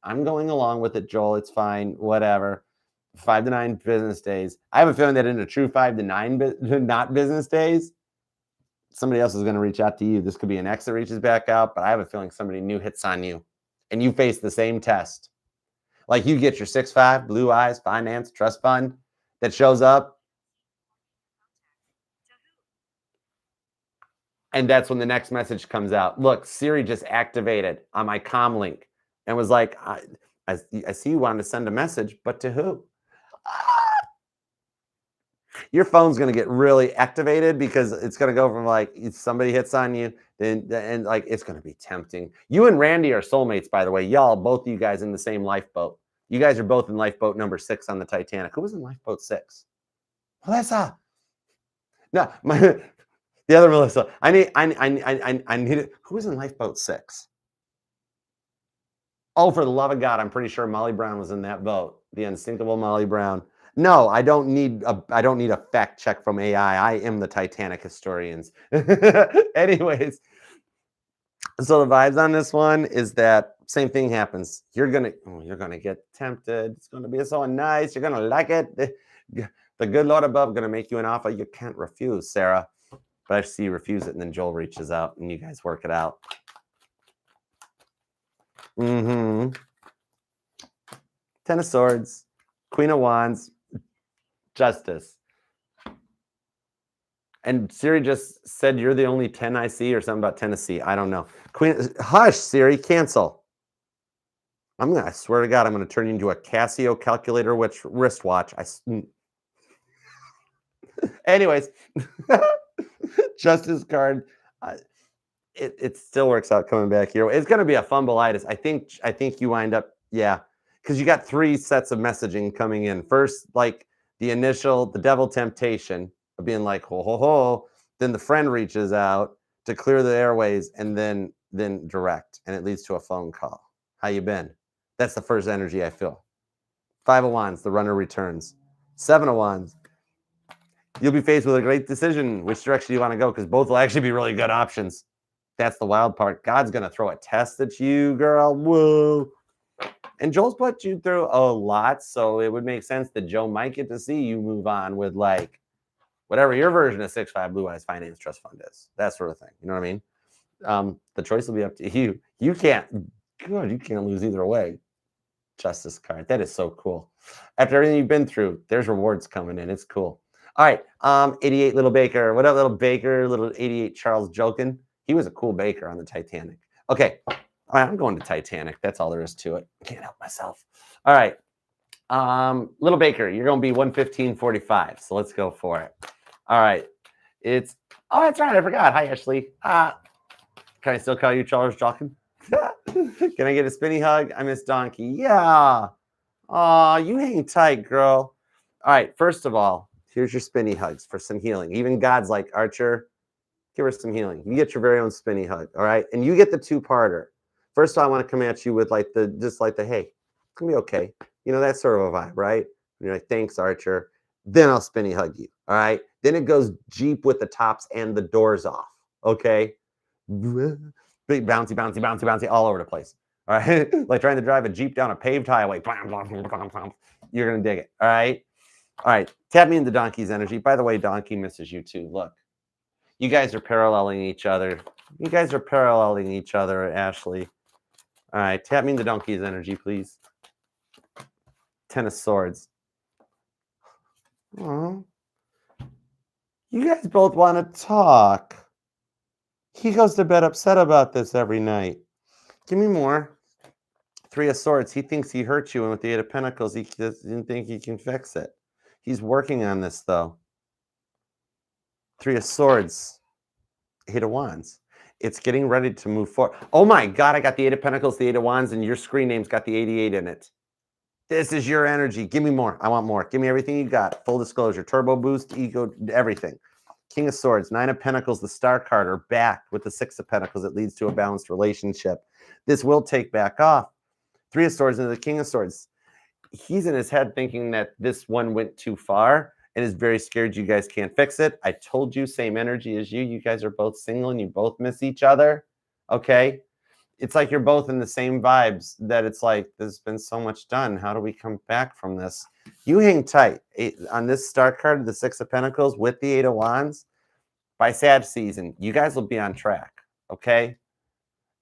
A: I'm going along with it, Joel. It's fine. Whatever. 5 to 9 business days. I have a feeling that in a true 5 to 9 not business days, somebody else is going to reach out to you. This could be an ex that reaches back out, but I have a feeling somebody new hits on you and you face the same test. Like you get your 6-5, blue eyes, finance, trust fund that shows up. And that's when the next message comes out. Look, Siri just activated on my comm link and was like, I see you wanted to send a message, but to who? Your phone's going to get really activated because it's going to go from like somebody hits on you, and like it's going to be tempting. You and Randy are soulmates, by the way. Y'all, both of you guys in the same lifeboat. You guys are both in lifeboat number 6 on the Titanic. Who was in lifeboat 6? Melissa. No, the other Melissa. I need it. Who was in lifeboat 6? Oh, for the love of God, I'm pretty sure Molly Brown was in that boat. The unsinkable Molly Brown. No, I don't need a fact check from AI. I am the Titanic historians. Anyways, so the vibes on this one is that same thing happens. You're gonna get tempted. It's gonna be so nice. You're gonna like it. The good Lord above gonna make you an offer you can't refuse, Sarah. But I see you refuse it, and then Joel reaches out, and you guys work it out. 10 of Swords, Queen of Wands, Justice. And Siri just said you're the only 10 I see, or something about Tennessee. I don't know. Hush, Siri, cancel. I swear to God, I'm going to turn you into a Casio calculator wristwatch. Anyways, Justice card. it still works out coming back here. It's going to be a fumbleitis. I think you wind up, yeah, because you got 3 sets of messaging coming in. First, like the initial, the devil temptation of being like, ho, ho, ho. Then the friend reaches out to clear the airways, and then direct, and it leads to a phone call. How you been? That's the first energy I feel. 5 of Wands, the runner returns. 7 of Wands, you'll be faced with a great decision which direction you want to go, because both will actually be really good options. That's the wild part. God's going to throw a test at you, girl. Whoa. And Joel's put you through a lot, so it would make sense that Joe might get to see you move on with like whatever your version of 6-5 Blue Eyes Finance Trust Fund is. That sort of thing. You know what I mean? The choice will be up to you. You can't lose either way. Justice card. That is so cool. After everything you've been through, there's rewards coming in. It's cool. All right. 88 Little Baker. What up, Little Baker? Little 88 Charles Jokin. He was a cool baker on the Titanic. Okay. All right. I'm going to Titanic. That's all there is to it. I can't help myself. All right. Little Baker, you're going to be 115.45. So let's go for it. All right. It's, oh, that's right. I forgot. Hi, Ashley. Can I still call you Charles Jokin? Can I get a spinny hug? I miss Donkey. Yeah. Aw, you hang tight, girl. All right. First of all, here's your spinny hugs for some healing. Even God's like, Archer, give her some healing. You get your very own spinny hug. All right. And you get the 2-parter. First of all, I want to come at you with like the, hey, it's going to be okay. You know, that sort of a vibe, right? And you're like, thanks, Archer. Then I'll spinny hug you. All right. Then it goes Jeep with the tops and the doors off. Okay. Big bouncy, bouncy, bouncy, bouncy all over the place. All right. Like trying to drive a Jeep down a paved highway. You're going to dig it. All right. All right. Tap me into Donkey's energy. By the way, Donkey misses you too. Look, you guys are paralleling each other. You guys are paralleling each other, Ashley. All right. Tap me into Donkey's energy, please. 10 of Swords. Oh, you guys both want to talk. He goes to bed upset about this every night. Give me more. 3 of Swords. He thinks he hurt you, and with the 8 of Pentacles, he doesn't think he can fix it. He's working on this, though. 3 of Swords. 8 of Wands. It's getting ready to move forward. Oh my God, I got the 8 of Pentacles, the 8 of Wands, and your screen name's got the 88 in it. This is your energy. Give me more. I want more. Give me everything you got. Full disclosure. Turbo boost, ego, everything. King of Swords, 9 of Pentacles, the Star card are back with the 6 of Pentacles. It leads to a balanced relationship. This will take back off. 3 of Swords into the King of Swords. He's in his head thinking that this one went too far and is very scared you guys can't fix it. I told you, same energy as you. You guys are both single and you both miss each other. Okay? It's like you're both in the same vibes that it's like, there's been so much done. How do we come back from this? You hang tight. On this Star card, the 6 of Pentacles with the 8 of Wands, by Sag season, you guys will be on track, okay?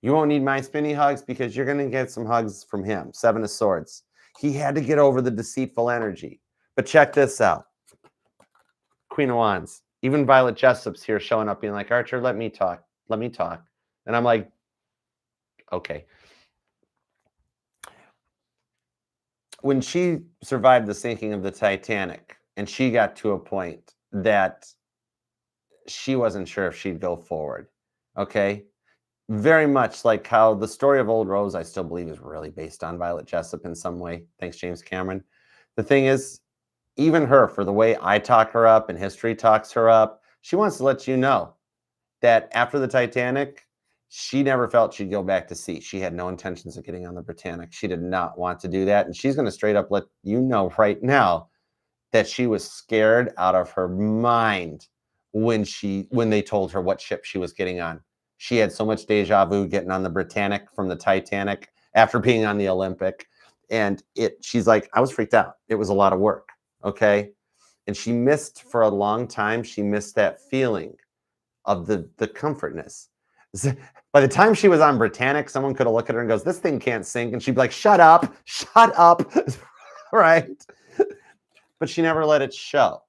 A: You won't need my spinny hugs because you're going to get some hugs from him. 7 of Swords. He had to get over the deceitful energy. But check this out. Queen of Wands. Even Violet Jessup's here showing up being like, Archer, let me talk. Let me talk. And I'm like, okay. When she survived the sinking of the Titanic and she got to a point that she wasn't sure if she'd go forward, okay? Very much like how the story of Old Rose, I still believe, is really based on Violet Jessup in some way. Thanks, James Cameron. The thing is, even her, for the way I talk her up and history talks her up, she wants to let you know that after the Titanic, she never felt she'd go back to sea. She had no intentions of getting on the Britannic. She did not want to do that. And she's going to straight up let you know right now that she was scared out of her mind when they told her what ship she was getting on. She had so much deja vu getting on the Britannic from the Titanic after being on the Olympic. And she's like, I was freaked out. It was a lot of work. Okay. And she missed for a long time. She missed that feeling of the comfortness. By the time she was on Britannic, someone could have looked at her and goes, this thing can't sink. And she'd be like, shut up, right? But she never let it show.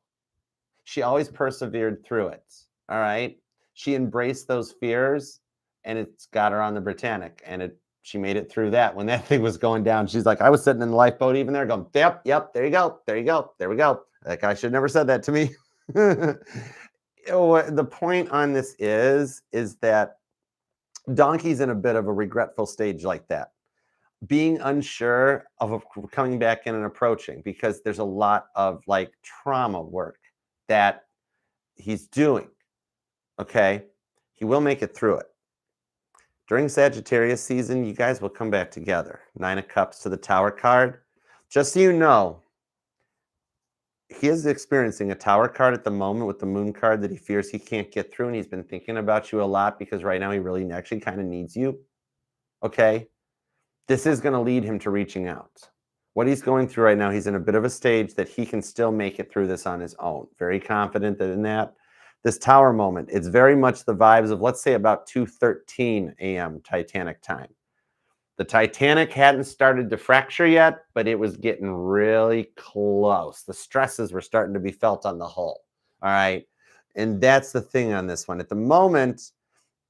A: She always persevered through it, all right? She embraced those fears, and it's got her on the Britannic, and she made it through that. When that thing was going down, she's like, I was sitting in the lifeboat even there going, yep, there you go, there you go, there we go. That guy should have never said that to me. The point on this is that Donkey's in a bit of a regretful stage like that. Being unsure of coming back in and approaching, because there's a lot of like trauma work that he's doing. Okay. He will make it through it. During Sagittarius season, you guys will come back together. 9 of Cups to the Tower card. Just so you know, he is experiencing a Tower card at the moment with the Moon card that he fears he can't get through, and he's been thinking about you a lot because right now he really actually kind of needs you. Okay? This is going to lead him to reaching out. What he's going through right now, he's in a bit of a stage that he can still make it through this on his own. Very confident that in that. This Tower moment, it's very much the vibes of, let's say, about 2:13 a.m. Titanic time. The Titanic hadn't started to fracture yet, but it was getting really close. The stresses were starting to be felt on the hull. All right. And that's the thing on this one. At the moment,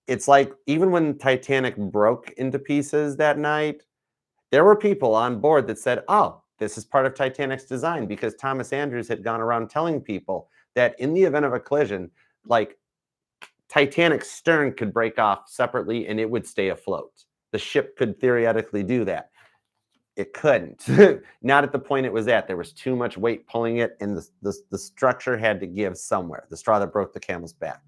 A: it's like even when Titanic broke into pieces that night, there were people on board that said, oh, this is part of Titanic's design, because Thomas Andrews had gone around telling people that in the event of a collision, like Titanic's stern could break off separately and it would stay afloat. The ship could theoretically do that. It couldn't. Not at the point it was at. There was too much weight pulling it, and the structure had to give somewhere. The straw that broke the camel's back.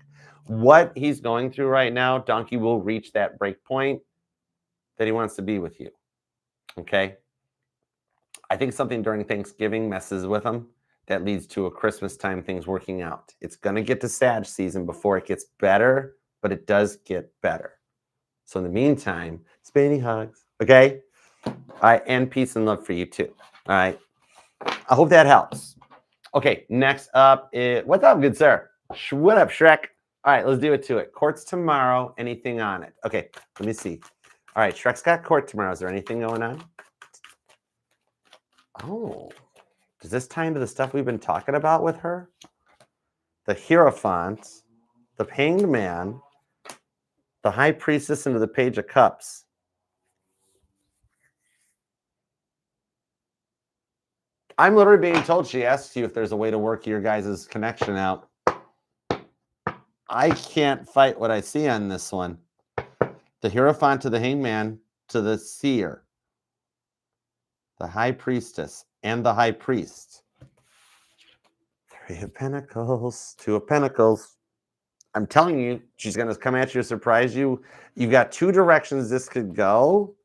A: What he's going through right now, Donkey will reach that break point that he wants to be with you. Okay? I think something during Thanksgiving messes with him that leads to a Christmas time things working out. It's going to get to Sag season before it gets better, but it does get better. So in the meantime, spinny hugs, okay? All right, and peace and love for you too. All right. I hope that helps. Okay, next up is, what's up, good sir? What up, Shrek? All right, let's do it to it. Courts tomorrow, anything on it? Okay, let me see. All right, Shrek's got court tomorrow. Is there anything going on? Oh, does this tie into the stuff we've been talking about with her? The Hierophant, the Hanged Man, the High Priestess into the Page of Cups. I'm literally being told she asks you if there's a way to work your guys' connection out. I can't fight what I see on this one. The Hierophant to the Hanged Man to the Seer. The High Priestess and the High Priest. 3 of Pentacles, 2 of Pentacles. I'm telling you, she's going to come at you to surprise you. You've got 2 directions this could go.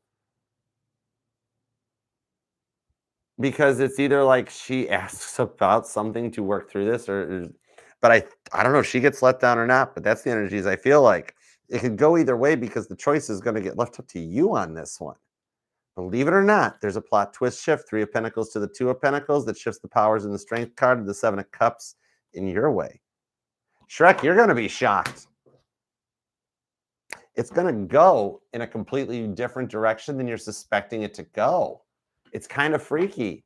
A: Because it's either like she asks about something to work through this, but I don't know if she gets let down or not, but that's the energies I feel like. It could go either way because the choice is going to get left up to you on this one. Believe it or not, there's a plot twist shift. 3 of Pentacles to the 2 of Pentacles that shifts the powers in the Strength card to the 7 of Cups in your way. Shrek, you're going to be shocked. It's going to go in a completely different direction than you're suspecting it to go. It's kind of freaky.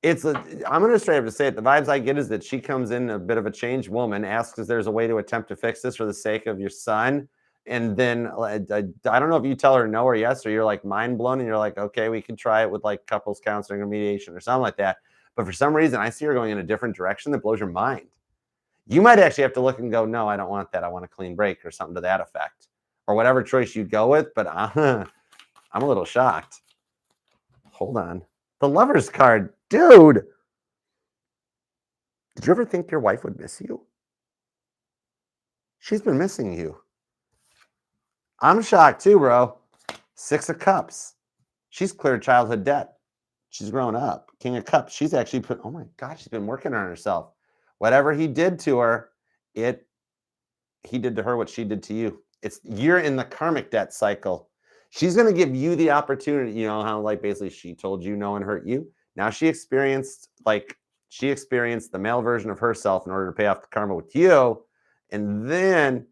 A: I'm going to straight up to say it. The vibes I get is that she comes in a bit of a changed woman, asks if there's a way to attempt to fix this for the sake of your son. And then I don't know if you tell her no or yes, or you're like mind blown and you're like, okay, we could try it with like couples counseling or mediation or something like that. But for some reason, I see her going in a different direction that blows your mind. You might actually have to look and go, no, I don't want that. I want a clean break or something to that effect, or whatever choice you go with. But I'm a little shocked. Hold on. The Lover's card. Dude. Did you ever think your wife would miss you? She's been missing you. I'm shocked too, bro. 6 of Cups. She's cleared childhood debt. She's grown up. King of Cups. She's actually oh my God, she's been working on herself. Whatever he did to her, he did to her what she did to you. You're in the karmic debt cycle. She's going to give you the opportunity, you know, how like basically she told you no and hurt you. Now she experienced the male version of herself in order to pay off the karma with you. And then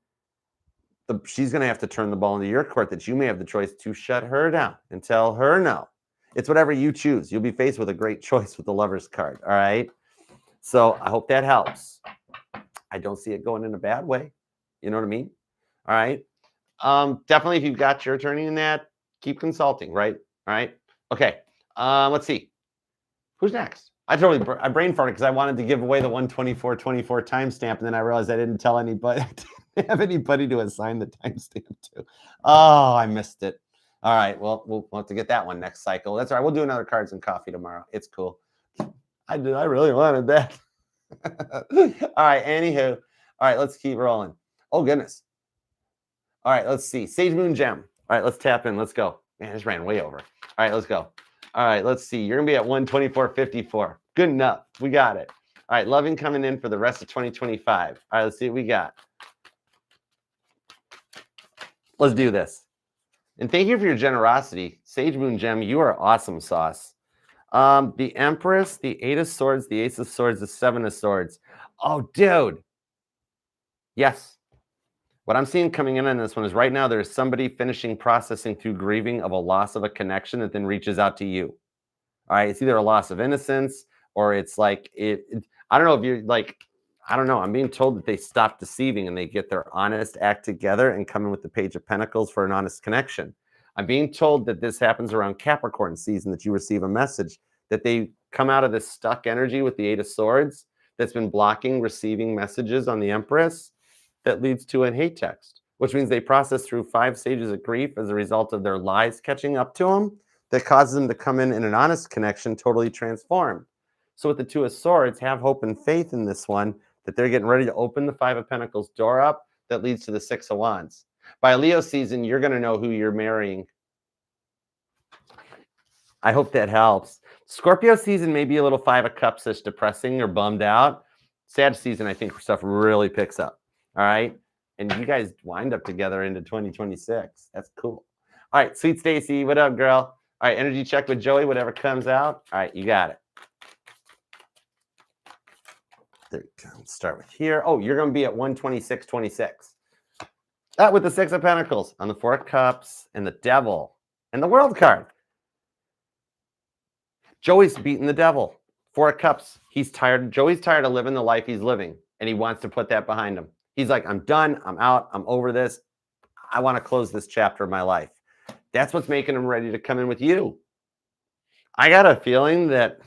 A: she's going to have to turn the ball into your court that you may have the choice to shut her down and tell her no. It's whatever you choose. You'll be faced with a great choice with the Lover's card. All right. So I hope that helps. I don't see it going in a bad way. You know what I mean? All right. Definitely, if you've got your attorney in that, keep consulting, right? All right. Okay. Let's see. Who's next? I brain farted because I wanted to give away the 12424 timestamp, and then I realized I didn't tell anybody. Have anybody to assign the timestamp to? Oh, I missed it. All right. Well, we'll have to get that one next cycle. That's all right. We'll do another cards and coffee tomorrow. It's cool. I really wanted that. All right. Anywho. All right. Let's keep rolling. Oh, goodness. All right. Let's see. Sage Moon Gem. All right. Let's tap in. Let's go. Man, this ran way over. All right. Let's go. All right. Let's see. You're going to be at 124.54. Good enough. We got it. All right. Loving coming in for the rest of 2025. All right. Let's see what we got. Let's do this. And thank you for your generosity. Sage Moon Gem, you are awesome sauce. The Empress, the Eight of Swords, the Ace of Swords, the Seven of Swords. Oh, dude. Yes. What I'm seeing coming in on this one is right now there's somebody finishing processing through grieving of a loss of a connection that then reaches out to you. All right. It's either a loss of innocence or it's like, I don't know if you're like, I don't know. I'm being told that they stop deceiving and they get their honest act together and come in with the Page of Pentacles for an honest connection. I'm being told that this happens around Capricorn season, that you receive a message, that they come out of this stuck energy with the Eight of Swords that's been blocking receiving messages on the Empress that leads to a hate text, which means they process through 5 stages of grief as a result of their lies catching up to them that causes them to come in an honest connection totally transformed. So with the Two of Swords, have hope and faith in this one, that they're getting ready to open the Five of Pentacles door up that leads to the Six of Wands. By Leo season, you're going to know who you're marrying. I hope that helps. Scorpio season may be a little Five of Cups-ish depressing or bummed out. Sag season, I think, stuff really picks up. All right? And you guys wind up together into 2026. That's cool. All right, Sweet Stacy, what up, girl? All right, energy check with Joey, whatever comes out. All right, you got it. There you go. Let's start with here. Oh, you're going to be at 126.26. That with the Six of Pentacles on the Four of Cups and the Devil and the World card. Joey's beating the Devil. Four of Cups. He's tired. Joey's tired of living the life he's living, and he wants to put that behind him. He's like, I'm done. I'm out. I'm over this. I want to close this chapter of my life. That's what's making him ready to come in with you. I got a feeling that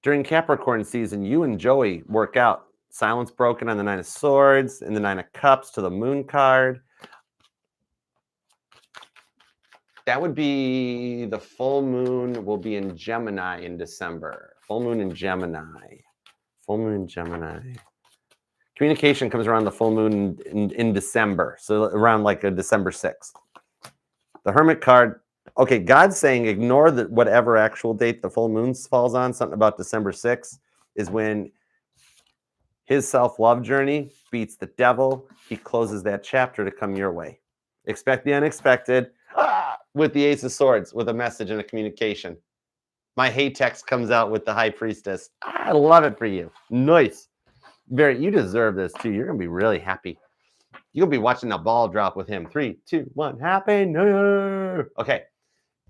A: during Capricorn season, you and Joey work out. Silence broken on the Nine of Swords and the Nine of Cups to the Moon card. That would be the full moon will be in Gemini in December. Full moon in Gemini. Full moon in Gemini. Communication comes around the full moon in December. So around like a December 6th. The Hermit card. Okay, God's saying ignore whatever actual date the full moon falls on. Something about December 6th is when his self-love journey beats the Devil. He closes that chapter to come your way. Expect the unexpected with the Ace of Swords, with a message and a communication. My hate text comes out with the High Priestess. I love it for you. Nice. You deserve this too. You're going to be really happy. You'll be watching the ball drop with him. 3, 2, 1. Happy New Year. Okay.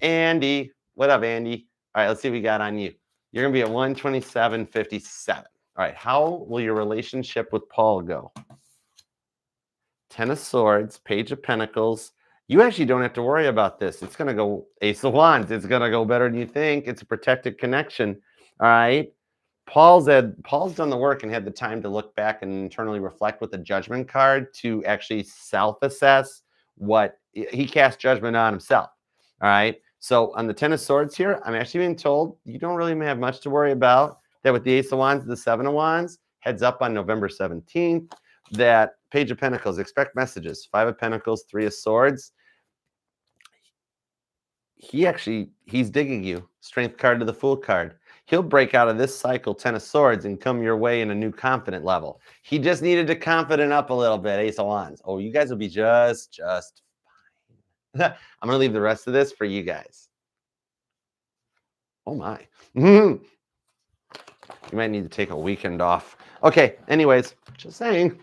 A: Andy. What up, Andy? All right, let's see what we got on you. You're going to be at 127.57. All right, how will your relationship with Paul go? 10 of Swords, Page of Pentacles. You actually don't have to worry about this. It's going to go Ace of Wands. It's going to go better than you think. It's a protected connection. All right. Paul's done the work and had the time to look back and internally reflect with the Judgment card to actually self-assess what he cast judgment on himself. All right. So on the 10 of Swords here, I'm actually being told you don't really have much to worry about. That with the Ace of Wands, the 7 of Wands, heads up on November 17th. That Page of Pentacles, expect messages. 5 of Pentacles, 3 of Swords. He's digging you. Strength card to the Fool card. He'll break out of this cycle, 10 of Swords, and come your way in a new confident level. He just needed to confident up a little bit, Ace of Wands. Oh, you guys will be just fine. I'm going to leave the rest of this for you guys. Oh, my. You might need to take a weekend off. Okay, anyways, just saying.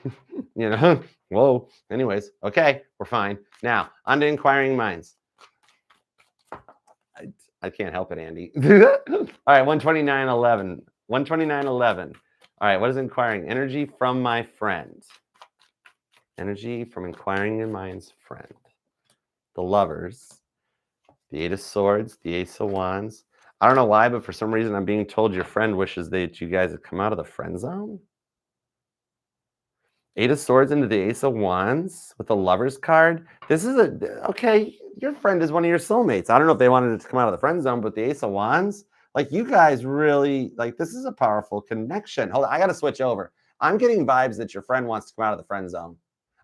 A: You know, whoa. Anyways, okay, we're fine. Now, on to Inquiring Minds. I can't help it, Andy. All right, 129.11. 129.11. All right, what is Inquiring? Energy from my friend. Energy from Inquiring Minds' friend. The Lovers. The 8 of Swords. The Ace of Wands. I don't know why, but for some reason I'm being told your friend wishes that you guys had come out of the friend zone. Eight of Swords into the Ace of Wands with the Lover's card. This is okay, your friend is one of your soulmates. I don't know if they wanted it to come out of the friend zone, but the Ace of Wands, like you guys really, like this is a powerful connection. Hold on, I got to switch over. I'm getting vibes that your friend wants to come out of the friend zone.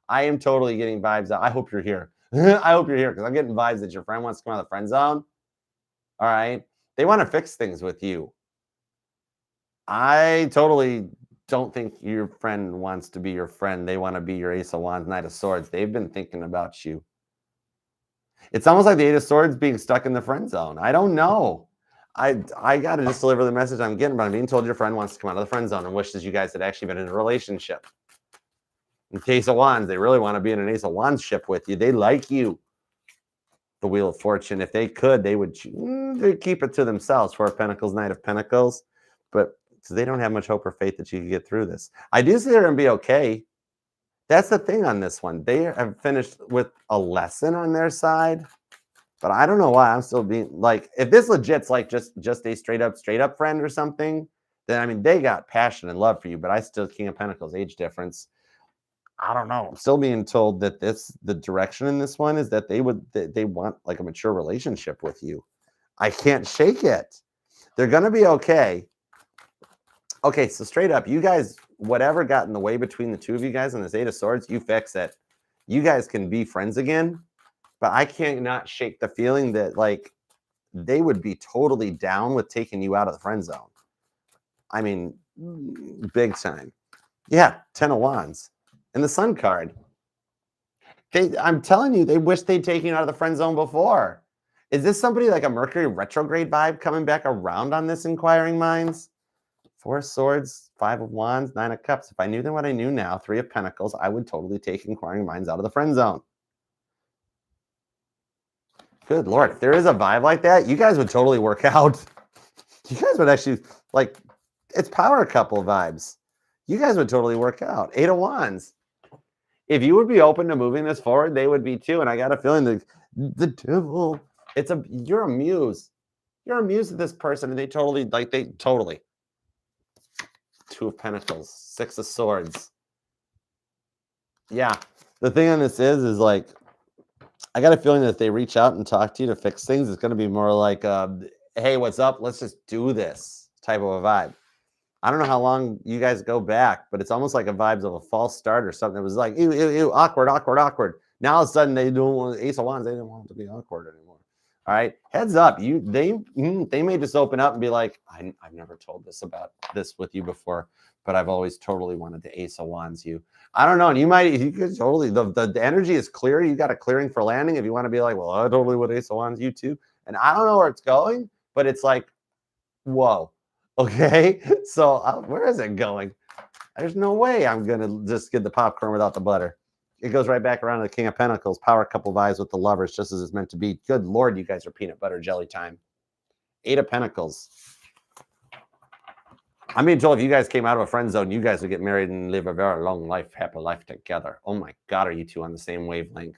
A: I am totally getting vibes that I hope you're here. I hope you're here because I'm getting vibes that your friend wants to come out of the friend zone. All right. They want to fix things with you. I totally don't think your friend wants to be your friend. They want to be your Ace of Wands, Knight of Swords. They've been thinking about you. It's almost like the Eight of Swords being stuck in the friend zone. I don't know. I got to just deliver the message I'm getting, but I'm being told your friend wants to come out of the friend zone and wishes you guys had actually been in a relationship. In the Ace of Wands, they really want to be in an Ace of Wands ship with you. They like you. The Wheel of Fortune, if they could, they would they'd keep it to themselves. Four of Pentacles, Knight of Pentacles. But so they don't have much hope or faith that you can get through this. I do see they're going to be okay. That's the thing on this one. They have finished with a lesson on their side. But I don't know why I'm still being like, if this legit's like just a straight up friend or something, then I mean, they got passion and love for you. But I still, King of Pentacles, age difference. I don't know. I'm still being told that the direction in this one is that they want like a mature relationship with you. I can't shake it. They're going to be okay. Okay, so straight up, you guys, whatever got in the way between the two of you guys on this Eight of Swords, you fix it. You guys can be friends again, but I can't not shake the feeling that like they would be totally down with taking you out of the friend zone. I mean, big time. Yeah, 10 of Wands. And the Sun card. I'm telling you, they wish they'd taken you out of the friend zone before. Is this somebody like a Mercury retrograde vibe coming back around on this, inquiring minds? Four of Swords, Five of Wands, Nine of Cups. If I knew then what I knew now, Three of Pentacles, I would totally take inquiring minds out of the friend zone. Good Lord, if there is a vibe like that, you guys would totally work out. You guys would actually, like, it's power couple vibes. You guys would totally work out. Eight of Wands. If you would be open to moving this forward, they would be too. And I got a feeling that the devil, you're a muse. You're a muse of this person. And they totally. Two of Pentacles, Six of Swords. Yeah. The thing on this is like, I got a feeling that if they reach out and talk to you to fix things, it's going to be more like, hey, what's up? Let's just do this type of a vibe. I don't know how long you guys go back, but it's almost like a vibes of a false start or something. It was like, ew, ew, ew, awkward, awkward, awkward. Now all of a sudden they don't want Ace of Wands. They don't want it to be awkward anymore. All right, heads up. They may just open up and be like, I've never told this about this with you before, but I've always totally wanted to Ace of Wands you. I don't know. And you could totally, the energy is clear. You got a clearing for landing. If you want to be like, well, I totally would Ace of Wands you too. And I don't know where it's going, but it's like, whoa. Okay, so where is it going? There's no way I'm going to just get the popcorn without the butter. It goes right back around to the King of Pentacles, power couple vibes with the Lovers, just as it's meant to be. Good Lord, you guys are peanut butter jelly time. Eight of Pentacles. I'm being told if you guys came out of a friend zone, you guys would get married and live a very long life, happy life together. Oh my God, are you two on the same wavelength?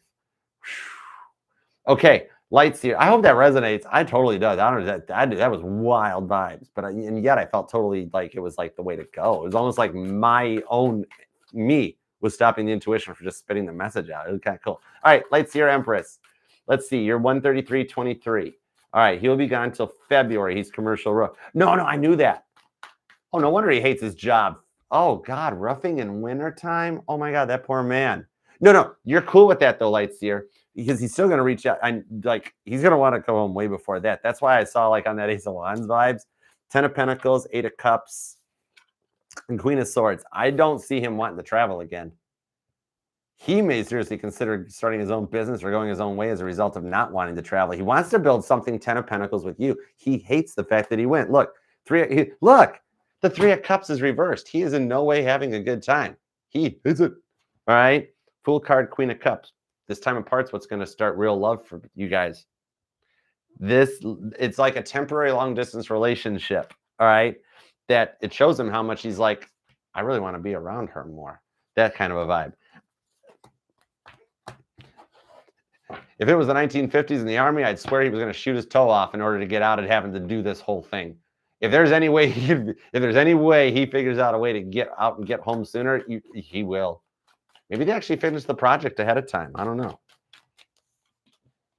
A: Okay. Lights here. I hope that resonates. I totally does. I don't know that was wild vibes, but and yet I felt totally like it was like the way to go. It was almost like my own me was stopping the intuition for just spitting the message out. It was kind of cool. All right, Lights here, Empress. Let's see. You're 133.23. All right, he'll be gone until February. He's commercial roof. No, I knew that. Oh, no wonder he hates his job. Oh God, roughing in wintertime. Oh my God, that poor man. No, you're cool with that though, Lights here. Because he's still going to reach out and like he's going to want to go home way before that. That's why I saw like on that Ace of Wands vibes, 10 of Pentacles, 8 of Cups, and Queen of Swords. I don't see him wanting to travel again. He may seriously consider starting his own business or going his own way as a result of not wanting to travel. He wants to build something 10 of Pentacles with you. He hates the fact that he went. Look, the 3 of Cups is reversed. He is in no way having a good time. He hates it. All right. Fool card, Queen of Cups. This time apart's what's going to start real love for you guys. It's like a temporary long distance relationship. All right. That it shows him how much he's like, I really want to be around her more. That kind of a vibe. If it was the 1950s in the army, I'd swear he was going to shoot his toe off in order to get out and having to do this whole thing. If there's any way he figures out a way to get out and get home sooner, he will. Maybe they actually finished the project ahead of time. I don't know.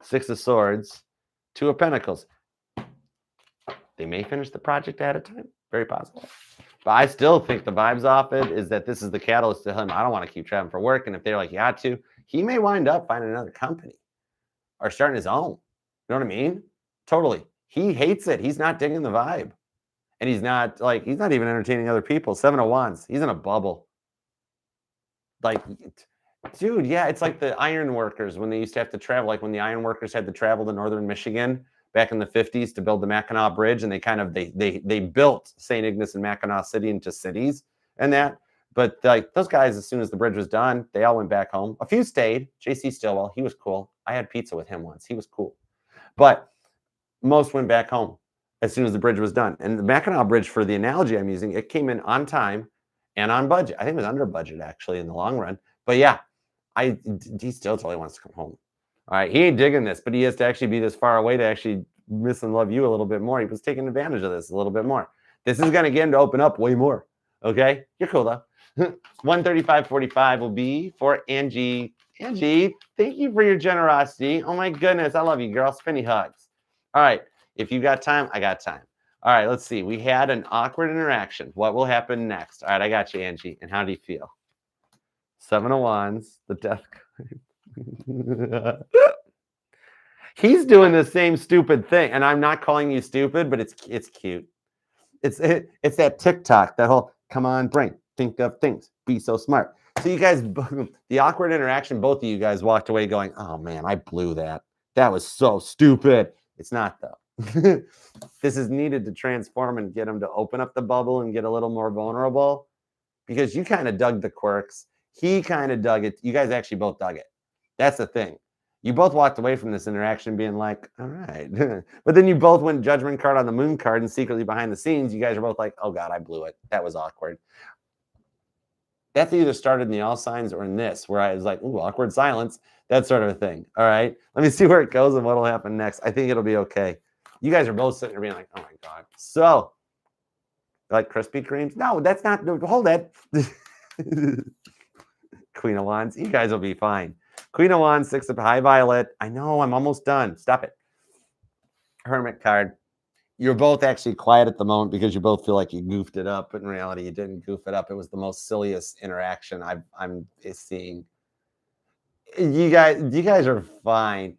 A: Six of Swords, Two of Pentacles. They may finish the project ahead of time. Very possible. But I still think the vibes off it is that this is the catalyst to him. I don't want to keep traveling for work. And if they're like, you got to, he may wind up finding another company or starting his own. You know what I mean? Totally. He hates it. He's not digging the vibe. And he's not even entertaining other people. Seven of Wands. He's in a bubble. Like, dude, yeah, it's like the iron workers when they used to have to travel. Like when the iron workers had to travel to northern Michigan back in the 50s to build the Mackinac Bridge, and they built St. Ignace and Mackinac City into cities and that. But like those guys, as soon as the bridge was done, they all went back home. A few stayed. J.C. Stillwell, he was cool. I had pizza with him once. He was cool. But most went back home as soon as the bridge was done. And the Mackinac Bridge, for the analogy I'm using, it came in on time and on budget. I think it was under budget, actually, in the long run. But yeah, he still totally wants to come home. All right, he ain't digging this, but he has to actually be this far away to actually miss and love you a little bit more. He was taking advantage of this a little bit more. This is going to get him to open up way more. Okay, you're cool, though. 135.45 will be for Angie. Angie, thank you for your generosity. Oh, my goodness. I love you, girl. Spinny hugs. All right, if you got time, I got time. All right, let's see. We had an awkward interaction. What will happen next? All right, I got you, Angie. And how do you feel? Seven of Wands, the Death card. He's doing the same stupid thing, and I'm not calling you stupid, but it's cute. It's that TikTok, that whole come on, brain, think of things, be so smart. So you guys, the awkward interaction, both of you guys walked away going, oh man, I blew that. That was so stupid. It's not though. This is needed to transform and get him to open up the bubble and get a little more vulnerable, because you kind of dug the quirks. He kind of dug it. You guys actually both dug it. That's the thing. You both walked away from this interaction being like, all right. But then you both went judgment card on the moon card, and secretly behind the scenes, you guys are both like, oh God, I blew it. That was awkward. That's either started in the all signs or in this, where I was like, ooh, awkward silence, that sort of a thing. All right. Let me see where it goes and what'll happen next. I think it'll be okay. You guys are both sitting there being like, oh my God. So, like Krispy Kremes? No, that's not, hold that. Queen of Wands, you guys will be fine. Queen of Wands, Six of High Violet. I know, I'm almost done. Stop it. Hermit card. You're both actually quiet at the moment because you both feel like you goofed it up. But in reality, you didn't goof it up. It was the most silliest interaction I'm seeing. You guys are fine.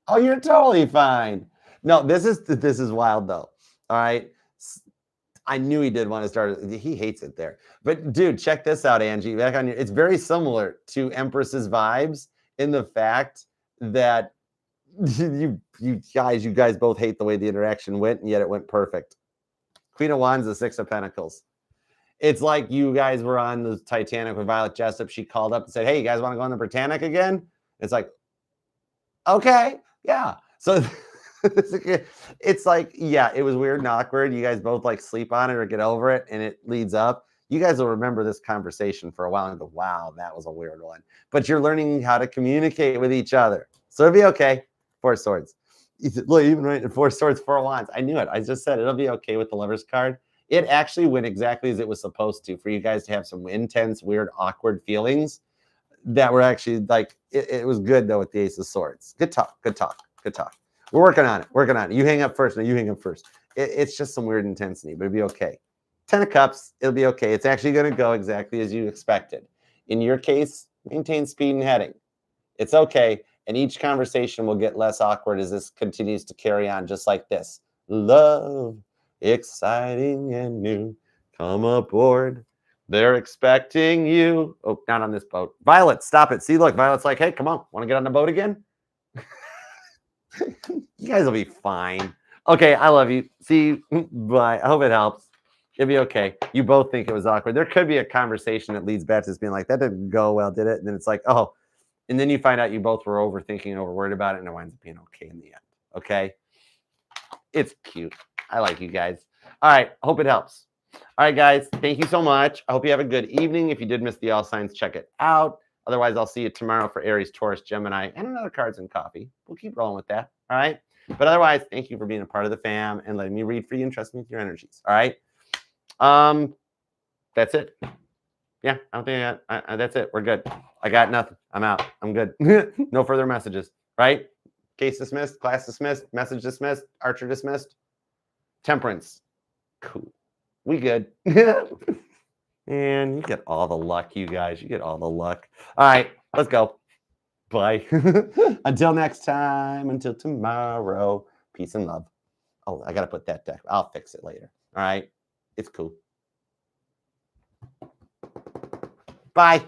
A: Oh, you're totally fine. No, this is wild though. All right. I knew he did want to start. He hates it there. But dude, check this out, Angie. Back on it's very similar to Empress's vibes in the fact that you guys both hate the way the interaction went, and yet it went perfect. Queen of Wands, the Six of Pentacles. It's like you guys were on the Titanic with Violet Jessup. She called up and said, hey, you guys want to go on the Britannic again? It's like, okay, yeah. So it's like, yeah, it was weird and awkward. You guys both like sleep on it or get over it, and it leads up. You guys will remember this conversation for a while and go, wow, that was a weird one. But you're learning how to communicate with each other. So it'll be okay. Four Swords. Look, even right, Four Swords, Four Wands. I knew it. I just said it'll be okay with the Lover's card. It actually went exactly as it was supposed to, for you guys to have some intense, weird, awkward feelings that were actually like, it was good though with the Ace of Swords. Good talk, good talk, good talk. We're working on it. You hang up first. No, you hang up first. It's just some weird intensity, but it'll be okay. 10 of Cups, it'll be okay. It's actually going to go exactly as you expected. In your case, maintain speed and heading. It's okay. And each conversation will get less awkward as this continues to carry on just like this. Love, exciting and new. Come aboard. They're expecting you. Oh, not on this boat. Violet, stop it. See, look, Violet's like, hey, come on. Want to get on the boat again? You guys will be fine. Okay, I love you. See, bye. I hope it helps. It'll be okay. You both think it was awkward. There could be a conversation that leads back to this being like, that didn't go well, did it? And then it's like, oh, and then you find out you both were overthinking and overworried about it, and it winds up being okay in the end. Okay? It's cute. I like you guys. All right. Hope it helps. All right, guys. Thank you so much. I hope you have a good evening. If you did miss the all signs, check it out. Otherwise, I'll see you tomorrow for Aries, Taurus, Gemini, and another Cards and Coffee. We'll keep rolling with that. All right. But otherwise, thank you for being a part of the fam and letting me read for you and trust me with your energies. All right. That's it. Yeah, I don't think that's it. We're good. I got nothing. I'm out. I'm good. No further messages, right? Case dismissed, class dismissed, message dismissed, Archer dismissed. Temperance. Cool. We good. And you get all the luck, you guys. You get all the luck. All right, let's go. Bye. Until next time, until tomorrow. Peace and love. Oh, I got to put that deck. I'll fix it later. All right. It's cool. Bye.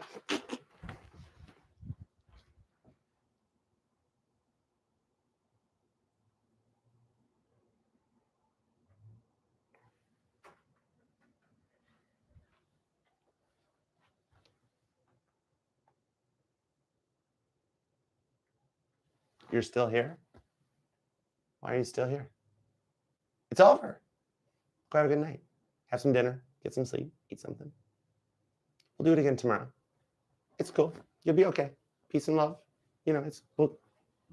A: You're still here? Why are you still here? It's over. Go have a good night. Have some dinner. Get some sleep. Eat something. We'll do it again tomorrow. It's cool. You'll be okay. Peace and love. You know, it's cool.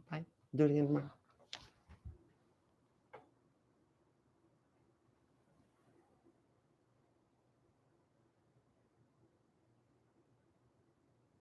A: Bye. Do it again tomorrow.